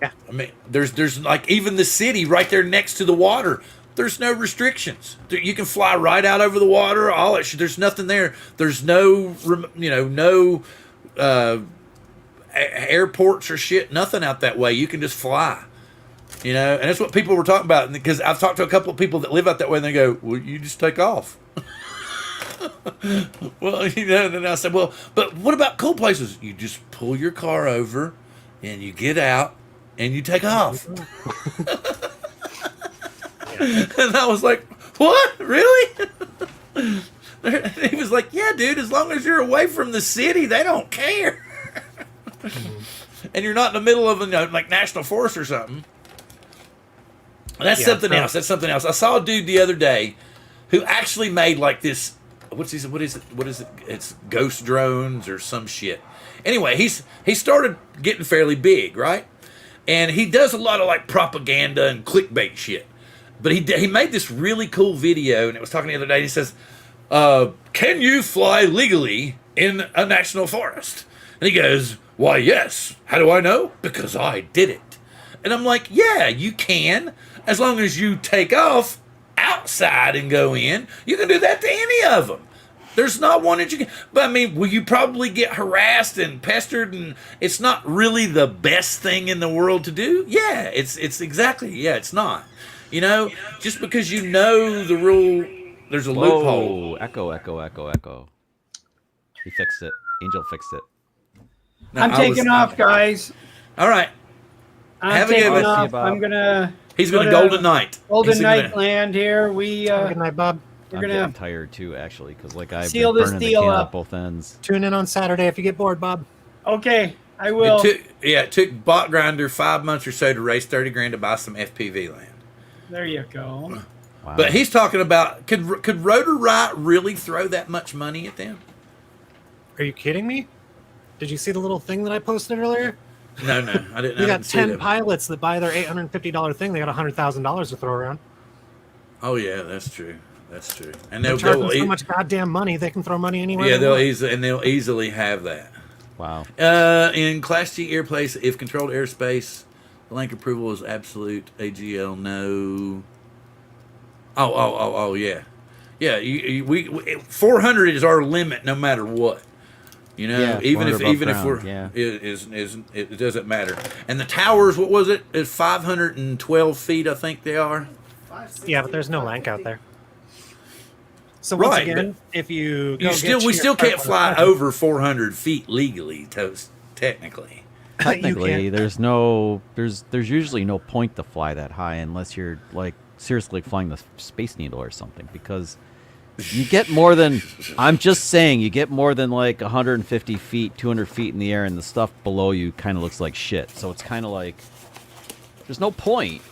Yeah. I mean, there's like even the city right there next to the water. There's no restrictions. You can fly right out over the water. All that shit. There's nothing there. There's no airports or shit. Nothing out that way. You can just fly. And that's what people were talking about. Because I've talked to a couple of people that live out that way, and they go, "Well, you just take off." Well, then I said, "Well, but what about cool places? You just pull your car over, and you get out, and you take off." And I was like, "What? Really?" He was like, "Yeah, dude, as long as you're away from the city, they don't care." And you're not in the middle of like national forest or something. That's something else. That's something else. I saw a dude the other day who actually made like this. What is it? It's ghost drones or some shit. Anyway, he started getting fairly big, right? And he does a lot of like propaganda and clickbait shit. But he made this really cool video, and it was talking the other day. And he says, "Can you fly legally in a national forest?" And he goes, "Why, yes. How do I know? Because I did it." And I'm like, "Yeah, you can, as long as you take off outside and go in. You can do that to any of them. There's not one that you can." But I mean, will you probably get harassed and pestered, and it's not really the best thing in the world to do? Yeah, it's exactly. Yeah, it's not. Just because you know the rule, there's a loophole. Echo. He fixed it. Angel fixed it. No, I'm taking off, guys. All right. I'm taking off. I'm gonna. He's going to Golden Knight. Golden Knight land here. Good night, Bob. I'm getting tired too, actually, because like I've seal been this burning the deal can up at both ends. Tune in on Saturday if you get bored, Bob. Okay, I will. It took Bot Grinder 5 months or so to raise $30,000 to buy some FPV land. There you go. Wow. But he's talking about could Rotor Right really throw that much money at them? Are you kidding me? Did you see the little thing that I posted earlier? No, I didn't. We got 10 pilots that buy their $850 thing. They got $100,000 to throw around. Oh yeah, that's true. That's true. And They're charging so much goddamn money, they can throw money anywhere. Yeah, they'll easily have that. Wow. In Class G airplanes, if controlled airspace, the link approval is absolute. AGL no. Oh yeah, yeah. We 400 is our limit, no matter what. You know, Yeah, even if 400 above if we're ground, it doesn't matter. And the towers, what was it? It's 512 feet, I think they are. Yeah, but there's no lank out there. So once Right, again, if you go we still can't fly over 400 feet legally, technically. Technically, there's usually no point to fly that high unless you're like seriously flying the Space Needle or something, because you get more than, I'm just saying, you get more than like 150 feet, 200 feet in the air, and the stuff below you kind of looks like shit. So it's kind of like there's no point.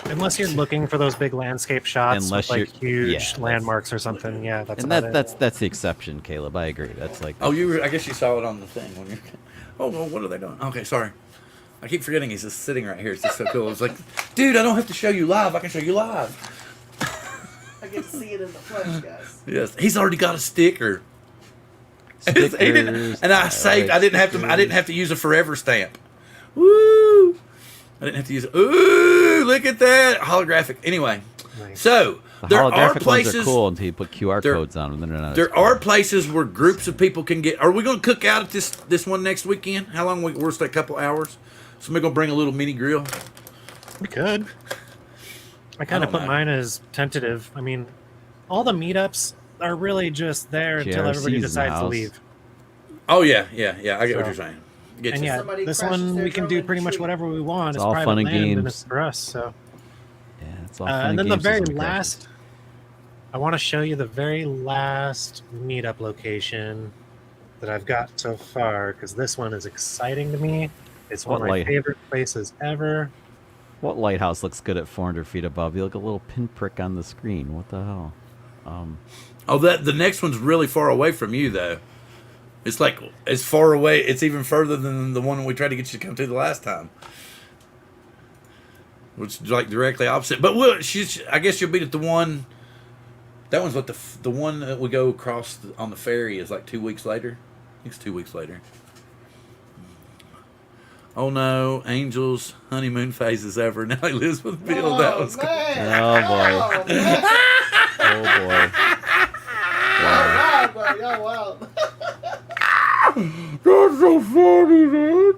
Unless you're looking for those big landscape shots, Unless with like you're- huge landmarks or something. Yeah, that's And about it. that's the exception, Caleb. I agree. That's like Oh, I guess you saw it on the thing when you're. Oh, well, what are they doing? Okay, sorry. I keep forgetting he's just sitting right here. It's just so cool. It's like, dude, I don't have to show you live. I can show you live. I get to see it in the flesh, guys. Yes, he's already got a sticker. stickers, And I saved. I didn't have to use a forever stamp. Woo! I didn't have to use it. Ooh, look at that holographic. Anyway, Nice. so The there are holographic ones places. are cool until you put QR codes on them. Then they're not. There are places where groups of people can get. Are we going to cook out at this one next weekend? How long? We're stay a couple hours. Somebody going to bring a little mini grill. We could. I kind of don't put know. mine as tentative. I mean, all the meetups are really just there until everybody JRC's in the decides to house. leave. Oh yeah. I get what So- you're saying. Get And you. yeah, Somebody this crashes one their we can do drone pretty in much the whatever we want. It's It's all private fun and land and games. it's for us. So, Yeah, it's all fun and then the games very till somebody last, I want to show you the very last meetup location that I've got so far because this one is exciting to me. It's one What of my light? favorite places ever. crashes. What lighthouse looks good at 400 feet above? You look a little pinprick on the screen. What the hell? Oh, the next one's really far away from you though. It's like it's far away. It's even further than the one we tried to get you to come to the last time, which is like directly opposite. But I guess you'll be at the one. That one's what the one that we go across on the ferry is like 2 weeks later. I think it's 2 weeks later. Oh no, Angel's honeymoon phase is over. Now he lives with Bill. That was cool. Oh boy. Oh, man. Oh boy. Oh, wow, buddy. Oh, wow. That's so funny, man.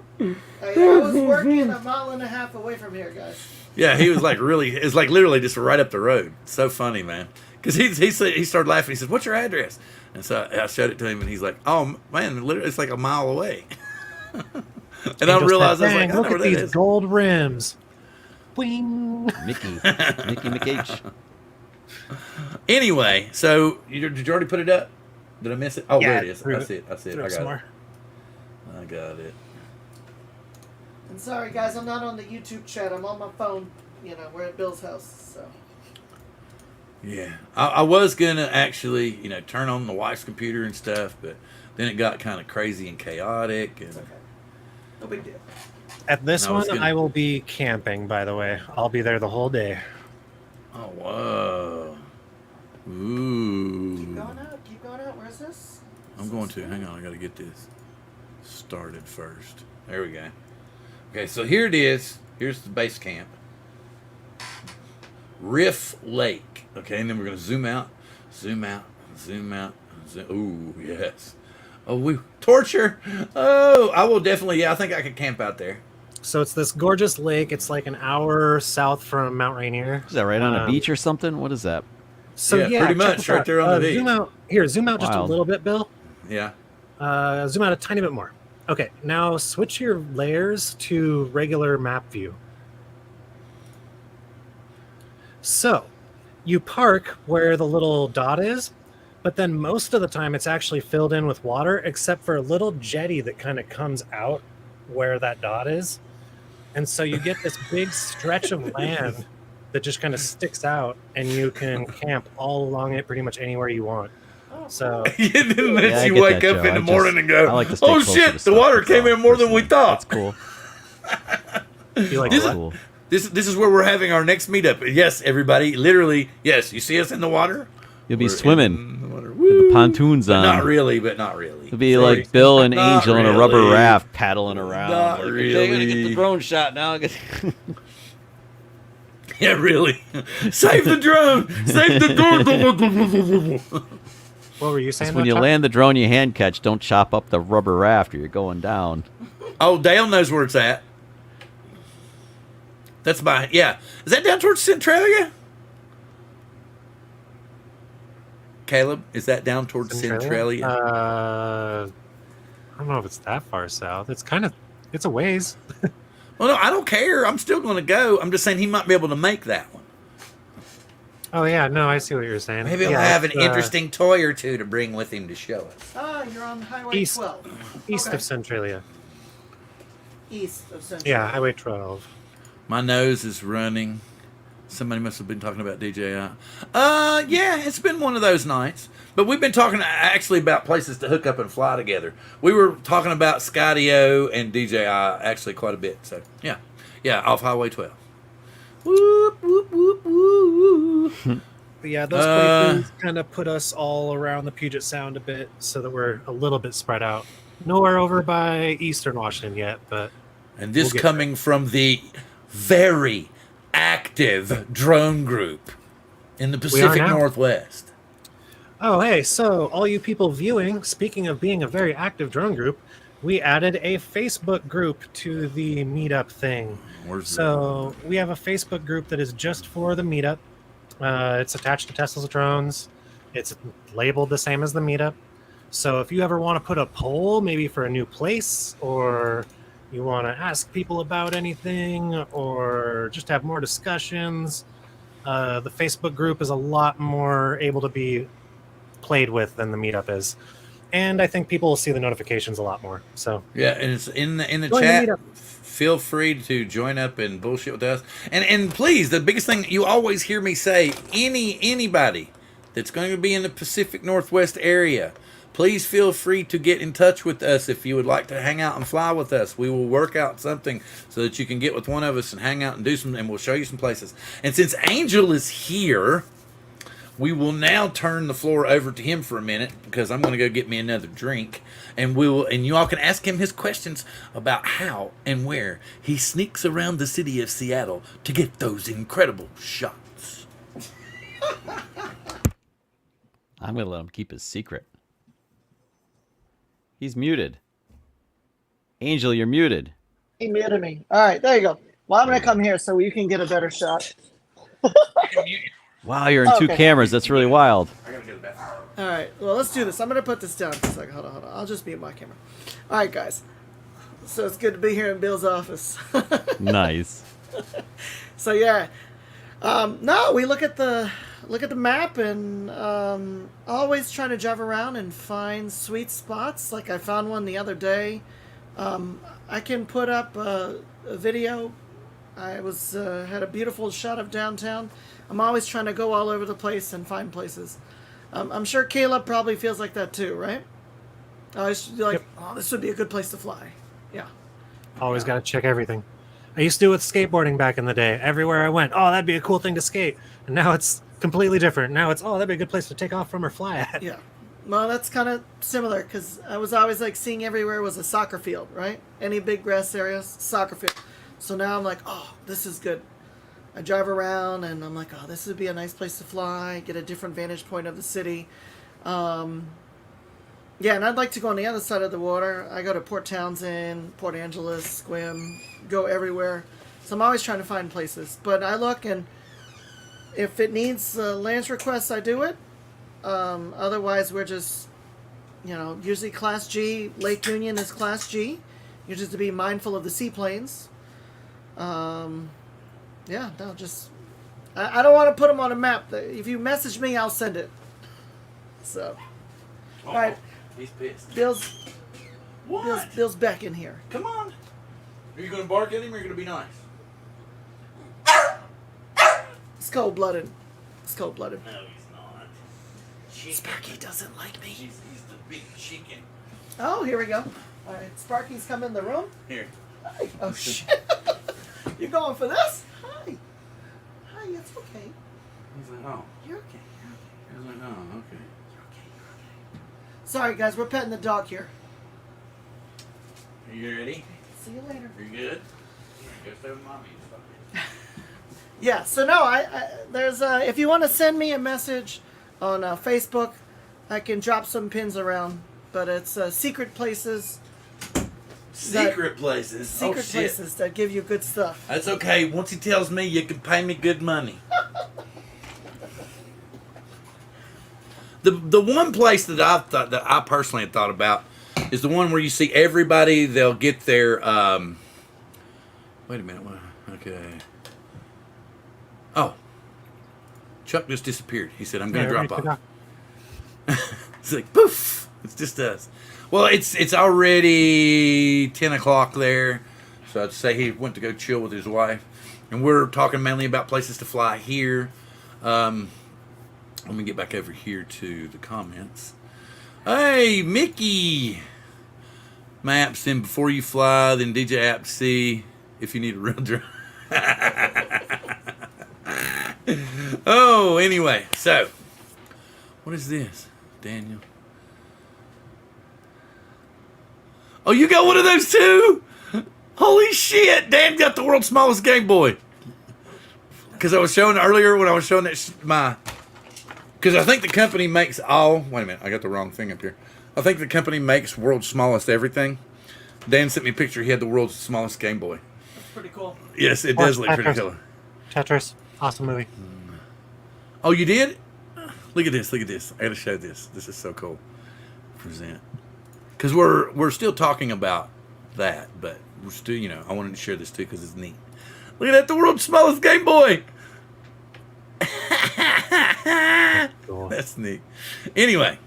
Hey, I was working a mile and a half away from here, guys. Yeah, he was like really. It's like literally just right up the road. So funny, man. Because he started laughing. He said, "What's your address?" And so I showed it to him, and he's like, "Oh man, literally, it's like a mile away." And I Angel realized said, I was like, "Dang, "I look know where at that these is." gold rims." Wing. Mickey McH. Anyway, so did you already put it up? Did I miss it? Oh, Yeah, there it is. threw I it- see it. I see it. threw I it got somewhere. it. I got it. And sorry, guys, I'm not on the YouTube chat. I'm on my phone. You know, we're at Bill's house, so. Yeah, I was gonna actually, turn on the wife's computer and stuff, but then it got kind of crazy and chaotic. And It's okay. No big deal. At this No, it's one, gonna- I will be camping. By the way, I'll be there the whole day. oh whoa, Keep ooh! going out. Keep going out. Where's this? I'm going to. Hang on, I got to get this started first. There we go. Okay, so here it is. Here's the base camp. Riff Lake. Okay, and then we're going to zoom out, zoom out, zoom out. Ooh, yes. Oh, torture. Oh, I will definitely. Yeah, I think I could camp out there. So it's this gorgeous lake. It's like an hour south from Mount Rainier. Is that right on a beach or something? What is that? So Yeah, pretty check much this right out. there on the beach. Zoom out here. Zoom out just a Wild. little bit, Bill. Yeah. Zoom out a tiny bit more. Okay, now switch your layers to regular map view. So, you park where the little dot is, but then most of the time it's actually filled in with water, except for a little jetty that kind of comes out where that dot is. And so you get this big stretch of land that just kind of sticks out, and you can camp all along it pretty much anywhere you want. So, And then Yeah, I you get wake that, up Joe. in the I morning just- and go, I like to stay "Oh closer to shit, the stuff water that's came off, in more than we personally. thought." That's cool. you like This what? Cool. This is where we're having our next meetup. Yes, everybody, literally, yes. You see us in the water? You'll be We're swimming in the water. with the pontoons But on. not really, but not really. It'll be like Bill and Not Angel in a rubber really. raft paddling around. Not like, really. okay, I gotta get the drone shot now. Yeah, really. Save the drone. Save the drone. What were you saying? When you land the drone you hand catch, don't chop up the rubber raft or you're going down. Oh, Dale knows where it's at. That's yeah. Is that down towards Centralia? Caleb, is that down towards Centralia? I don't know if it's that far south. It's a ways. Well, no, I don't care. I'm still going to go. I'm just saying he might be able to make that one. Oh yeah, no, I see what you're saying. Maybe he'll have an interesting toy or two to bring with him to show us. Ah, you're on Highway 12. East Okay. of Centralia. East of Central. Yeah, Highway 12. My nose is running. Somebody must have been talking about DJI. Yeah, it's been one of those nights. But we've been talking actually about places to hook up and fly together. We were talking about Skydio and DJI actually quite a bit. So, yeah, off Highway 12. Whoop, whoop, whoop, whoop. But yeah, those playthroughs kind of put us all around the Puget Sound a bit. So that we're a little bit spread out. Nowhere over by Eastern Washington yet, but And this We'll get coming from the very active drone group in the Pacific now. Northwest. oh hey, so all you people viewing, speaking of being a very active drone group, we added a Facebook group to the meetup thing. So we have a Facebook group that is just for the meetup. It's attached to Tesla's drones. It's labeled the same as the meetup. So if you ever want to put a poll, maybe for a new place, or you want to ask people about anything, or just have more discussions, the Facebook group is a lot more able to be played with than the meetup is. And I think people will see the notifications a lot more. So Yeah, and it's in the Join the chat. meetup. Feel free to join up and bullshit with us. And please, the biggest thing you always hear me say, anybody that's going to be in the Pacific Northwest area, please feel free to get in touch with us if you would like to hang out and fly with us. We will work out something so that you can get with one of us and hang out and do some, and we'll show you some places. And since Angel is here, we will now turn the floor over to him for a minute because I'm going to go get me another drink, and you all can ask him his questions about how and where he sneaks around the city of Seattle to get those incredible shots. I'm going to let him keep his secret. He's muted. Angel, you're muted. He muted me. All right, there you go. Well, I'm going to come here so you can get a better shot. Wow, you're in two Okay. cameras. That's really wild. All right, well, let's do this. I'm going to put this down for a second. Hold on. I'll just mute my camera. All right, guys. So it's good to be here in Bill's office. Nice. So yeah, no, we look at the map and always trying to drive around and find sweet spots. Like I found one the other day. I can put up a video. I was had a beautiful shot of downtown. I'm always trying to go all over the place and find places. I'm sure Caleb probably feels like that too, right? Always like, Yep. oh, this would be a good place to fly. Yeah. always got to check everything. I used to do it with skateboarding back in the day. Everywhere I went, oh, that'd be a cool thing to skate. And now it's completely different. Now it's, oh, that'd be a good place to take off from or fly at. Yeah. Well, that's kind of similar because I was always like seeing everywhere was a soccer field, right? Any big grass areas, soccer field. So now I'm like, oh, this is good. I drive around and I'm like, oh, this would be a nice place to fly, get a different vantage point of the city. Yeah, and I'd like to go on the other side of the water. I go to Port Townsend, Port Angeles, Squim, go everywhere. So I'm always trying to find places. But I look, and if it needs land requests, I do it. Otherwise, we're just, usually Class G. Lake Union is Class G. You're just to be mindful of the seaplanes. I don't want to put them on a map. If you message me, I'll send it. So, all right. He's pissed. Bill's back in here. Come on. Are you going to bark at him or are you going to be nice? It's cold-blooded. It's cold-blooded. No, he's not. Sparky doesn't like me. He's the big chicken. Oh, here we go. All right, Sparky's come in the room. Here. Oh, shit. You going for this? okay. He's like, oh. You're okay. I was like, oh, okay. Sorry, guys. We're petting the dog here. Are you ready? See you later. Are you good? Go stay with mommy. Yeah. So no, there's if you want to send me a message on Facebook, I can drop some pins around. But it's secret places. Secret places. Secret places that give you good stuff. That's okay. Once he tells me, you can pay me good money. The one place that I personally had thought about is the one where you see everybody. They'll get their wait a minute. Okay. Oh, Chuck just disappeared. He said, "I'm going to drop off." It's like poof. It's just us. Well, it's already 10 o'clock there, so I'd say he went to go chill with his wife, and we're talking mainly about places to fly here. Let me get back over here to the comments. Hey, Mickey! Maps in before you fly, then DJ app to see if you need a real drive. Oh, anyway, so what is this, Daniel? Oh, you got one of those too? Holy shit! Dan got the world's smallest Game Boy. Because I was showing earlier when I was showing that because I think the company makes all. Wait a minute, I got the wrong thing up here. I think the company makes world's smallest everything. Dan sent me a picture. He had the world's smallest Game Boy. That's pretty cool. Yes, it does look pretty cool. Tetris, awesome movie. Oh, you did? Look at this. Look at this. I got to show this. This is so cool. Present. Because we're still talking about that, but we're still, I wanted to share this too because it's neat. Look at that, the world's smallest Game Boy. Cool. That's neat. Anyway,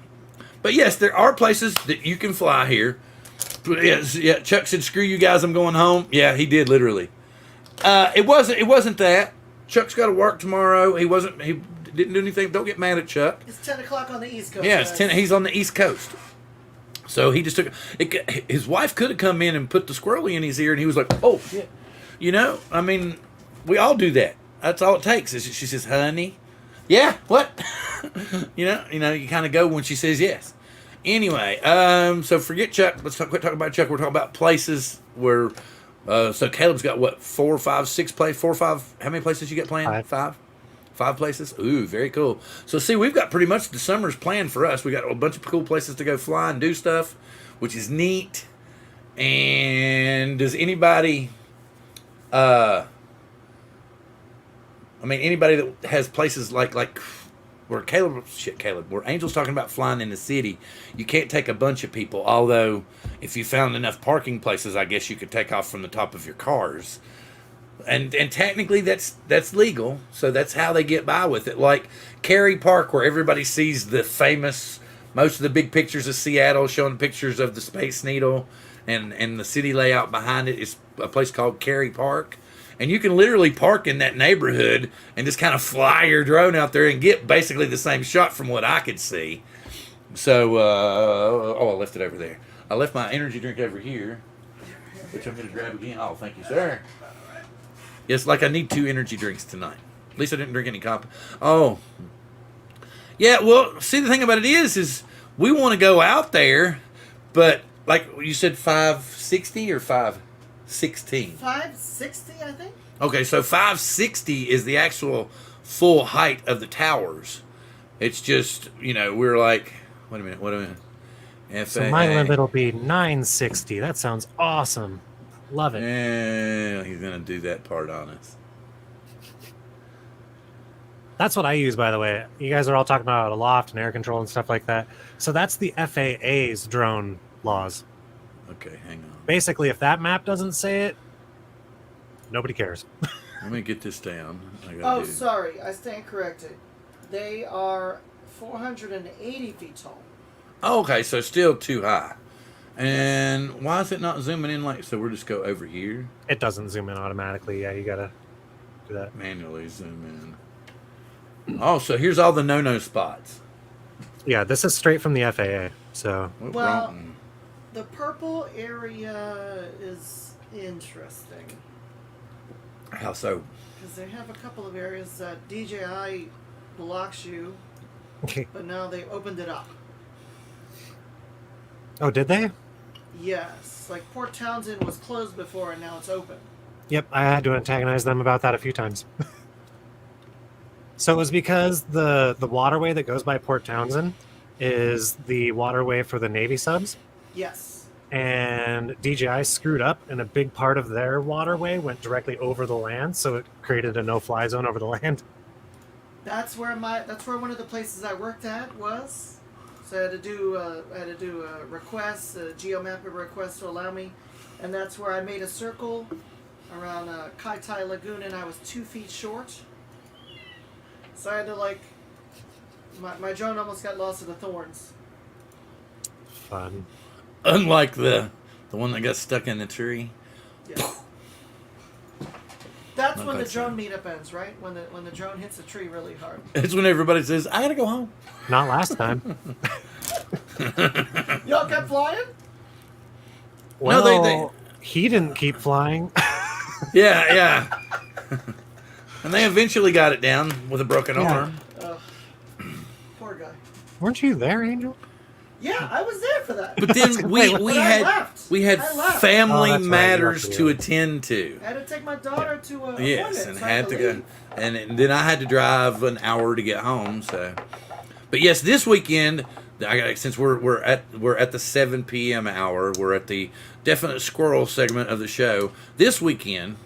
but yes, there are places that you can fly here. Yes, yeah. Chuck said, "Screw you guys, I'm going home." Yeah, he did literally. It wasn't that. Chuck's got to work tomorrow. He didn't do anything. Don't get mad at Chuck. It's 10 o'clock on the East Coast. Yeah, it's 10. He's on the East Coast. So he just took it. His wife could have come in and put the squirrel in his ear, and he was like, "Oh, shit." I mean, we all do that. That's all it takes. She says, "Honey." Yeah, what? you kind of go when she says yes. Anyway, so forget Chuck. Let's quit talking about Chuck. We're talking about places where, so Caleb's got what, 4, 5, 6 places? 4 or 5, how many places you got planned? 5? 5 places? Ooh, very cool. So see, we've got pretty much the summer's planned for us. We got a bunch of cool places to go fly and do stuff, which is neat. And does anybody, anybody that has places like where where Angel's talking about flying in the city, you can't take a bunch of people. Although, if you found enough parking places, I guess you could take off from the top of your cars. And technically that's legal, so that's how they get by with it. Like Cary Park, where everybody sees the famous, most of the big pictures of Seattle showing pictures of the Space Needle and the city layout behind it is a place called Cary Park. And you can literally park in that neighborhood and just kind of fly your drone out there and get basically the same shot from what I could see. So, I left it over there. I left my energy drink over here, which I'm going to grab again. Oh, thank you, sir. Yes, like I need 2 energy drinks tonight. At least I didn't drink any coffee. Oh. Yeah, well, see, the thing about it is we want to go out there, but like you said, 560 or 516? 560, I think. Okay, so 560 is the actual full height of the towers. It's just, we're like, wait a minute. FAA. So my limit will be 960. That sounds awesome. Love it. Yeah, he's going to do that part on us. That's what I use, by the way. You guys are all talking about aloft and air control and stuff like that. So that's the FAA's drone laws. Okay, hang on. Basically, if that map doesn't say it, nobody cares. Let me get this down. Sorry, I stand corrected. They are 480 feet tall. Okay, so still too high. And why is it not zooming in so we'll just go over here? It doesn't zoom in automatically. Yeah, you gotta do that. Manually zoom in. Oh, so here's all the no-no spots. Yeah, this is straight from the FAA. So the purple area is interesting. How so? Because they have a couple of areas that DJI blocks you, but now they opened it up. Oh, did they? Yes, like Port Townsend was closed before, and now it's open. Yep, I had to antagonize them about that a few times. So it was because the waterway that goes by Port Townsend is the waterway for the Navy subs. Yes. And DJI screwed up, and a big part of their waterway went directly over the land, so it created a no-fly zone over the land. That's where one of the places I worked at was. So I had to do a request, a geomapping request to allow me, and that's where I made a circle around Kai Tai Lagoon, and I was 2 feet short. So I had to my drone almost got lost in the thorns. Fun. Unlike the one that got stuck in the tree. Yes. That's Not when the quite drone meetup ends, right? When the drone hits the tree really hard. It's when everybody says, I gotta go home. Not last time. Y'all kept flying? Well, No, they he didn't keep flying. Yeah. And they eventually got it down with a broken Yeah. arm. Poor guy. Weren't you there, Angel? Yeah, I was there for that. But then we But I left. had I left. family Oh, that's right, matters you left, to yeah. attend to. I had to take my daughter to a Yes, appointment, and so I had to go, leave. and then I had to drive an hour to get home. So, but yes, this weekend since we're at the 7 p.m. hour, we're at the definite squirrel segment of the show. This weekend,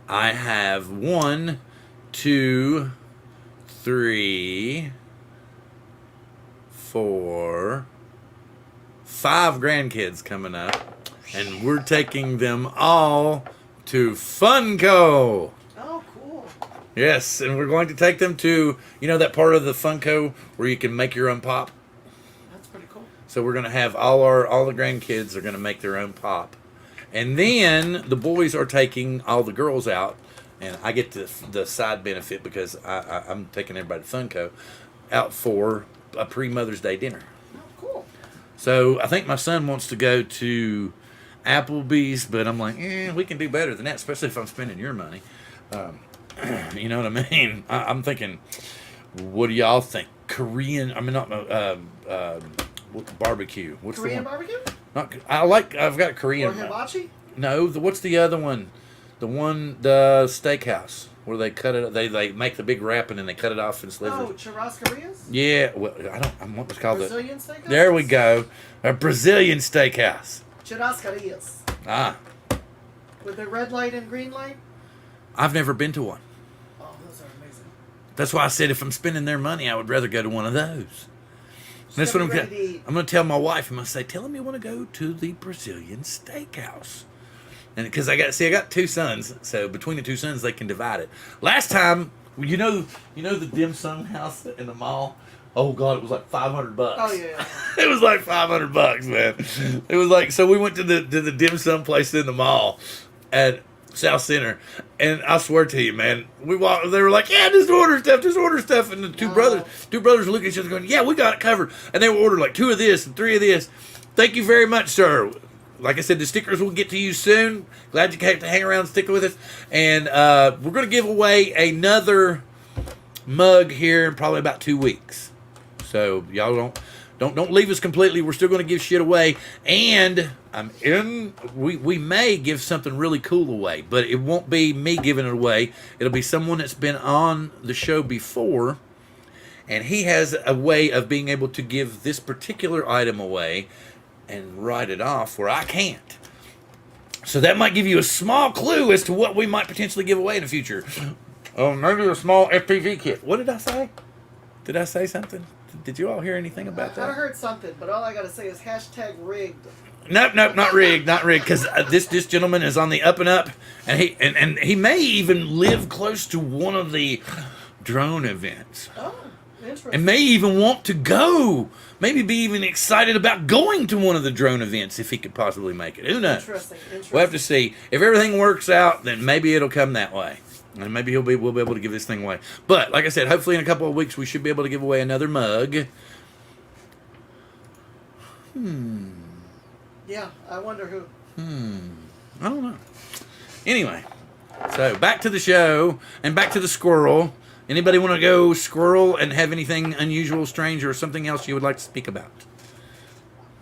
I have 1, 2, 3, 4, 5 grandkids coming up, and we're taking them all to Funko. Oh, cool. Yes, and we're going to take them to, that part of the Funko where you can make your own pop. That's pretty cool. So we're going to have all the grandkids are going to make their own pop. And then the boys are taking all the girls out, and I get the side benefit because I'm taking everybody to Funko out for a pre-Mother's Day dinner. Oh, cool. So I think my son wants to go to Applebee's, but I'm like, we can do better than that, especially if I'm spending your money. You know what I mean? I'm thinking, what do y'all think? Korean? I mean, not barbecue. What's Korean the one? barbecue? I've got Korean. Or hibachi? No, what's the other one? The steakhouse where they cut it. They make the big wrap and then they cut it off in slivers. Oh, churrascarias? Yeah, well, I'm what was called the. Brazilian steakhouse? There we go, a Brazilian steakhouse. Churrascarias. Ah, With the red light and green light? I've never been to one. Oh, those are amazing. That's why I said if I'm spending their money, I would rather go to one of those. That's what I'm ready to eat. going to tell my wife. I'm going to say, tell them you want to go to the Brazilian steakhouse. And because I got 2 sons, so between the 2 sons they can divide it. Last time, you know the dim sum house in the mall. Oh God, it was like $500. Oh yeah. It was like $500, man. It was like, so we went to the dim sum place in the mall at South Center, and I swear to you, man, we walked. They were like, "Yeah, just order stuff," and the two brothers were looking at each other, going, "Yeah, we got it covered." And they were ordering like 2 of this and 3 of this. Thank you very much, sir. Like I said, the stickers will get to you soon. Glad you came to hang around and stick with us. And we're going to give away another mug here in probably about 2 weeks. So y'all don't leave us completely. We're still going to give shit away, and we may give something really cool away, but it won't be me giving it away. It'll be someone that's been on the show before, and he has a way of being able to give this particular item away and write it off where I can't. So that might give you a small clue as to what we might potentially give away in the future. Oh, maybe a small FPV kit. What did I say? Did I say something? Did you all hear anything about that? I heard something, but all I gotta say is #rigged. Nope, not rigged, because this gentleman is on the up and up, and he may even live close to one of the drone events, Oh, interesting. and may even want to go. Maybe be even excited about going to one of the drone events if he could possibly make it. Who knows? Interesting. We'll have to see. If everything works out, then maybe it'll come that way. And maybe we'll be able to give this thing away. But, like I said, hopefully in a couple of weeks we should be able to give away another mug. Yeah, I wonder who. I don't know. Anyway, So back to the show and back to the squirrel. Anybody want to go squirrel and have anything unusual, strange, or something else you would like to speak about?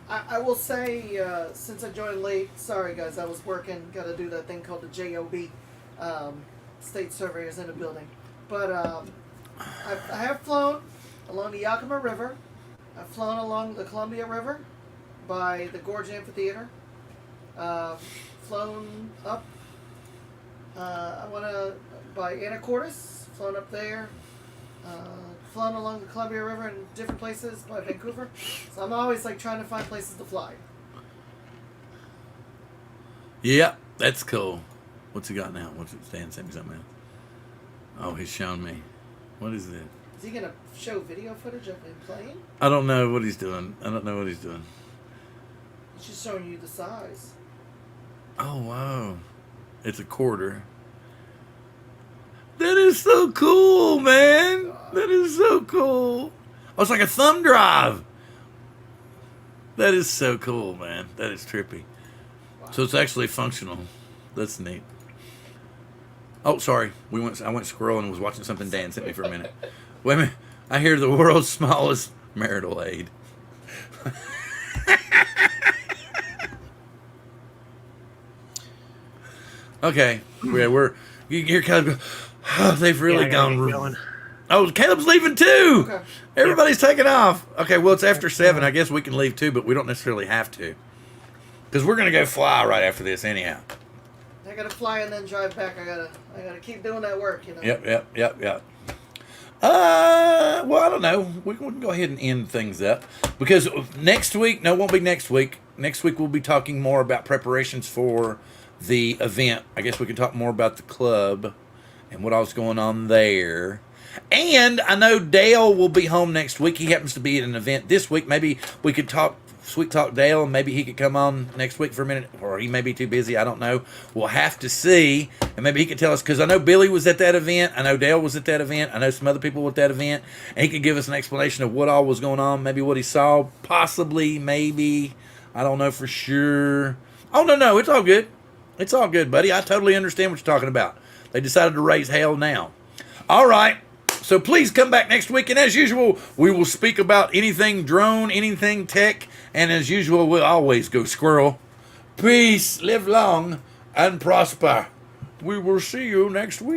I will say, since I joined late, sorry guys, I was working, got to do that thing called the JOB, State Surveyors in the building. But I have flown along the Yakima River. I've flown along the Columbia River by the Gorge Amphitheater. Flown up, I want to, by Anacortes, flown up there. Flown along the Columbia River in different places by Vancouver. So I'm always like trying to find places to fly. Yeah, that's cool. What's he got now? What's it? Stan sent me something else. Oh, he's shown me. What is this? Is he going to show video footage of him playing? I don't know what he's doing. He's just showing you the size. Oh, wow. It's a quarter. That is so cool, man. That is so cool. Oh, it's like a thumb drive. That is so cool, man. That is trippy. Wow. So it's actually functional. That's neat. Oh, sorry. I went squirrel and was watching something Dan sent me for a minute. Wait a minute. I hear the world's smallest marital aid. Okay. We're you hear Caleb go, oh, they've really gone. Oh, Caleb's leaving too. Okay. Everybody's taking off. Okay, well, it's after 7. I guess we can leave too, but we don't necessarily have to. Because we're going to go fly right after this anyhow. I got to fly and then drive back. I gotta keep doing that work, you know. Yep. Well, I don't know. We can go ahead and end things up. Because next week, no, it won't be next week. Next week we'll be talking more about preparations for the event. I guess we can talk more about the club and what all's going on there. And I know Dale will be home next week. He happens to be at an event this week. Maybe we could sweet talk Dale, and maybe he could come on next week for a minute, or he may be too busy. I don't know. We'll have to see. And maybe he could tell us, because I know Billy was at that event. I know Dale was at that event. I know some other people were at that event. And he could give us an explanation of what all was going on, maybe what he saw, possibly, maybe. I don't know for sure. Oh, no, it's all good. It's all good, buddy. I totally understand what you're talking about. They decided to raise hell now. All right. So please come back next week. And as usual, we will speak about anything drone, anything tech. And as usual, we'll always go squirrel. Peace, live long, and prosper. We will see you next week.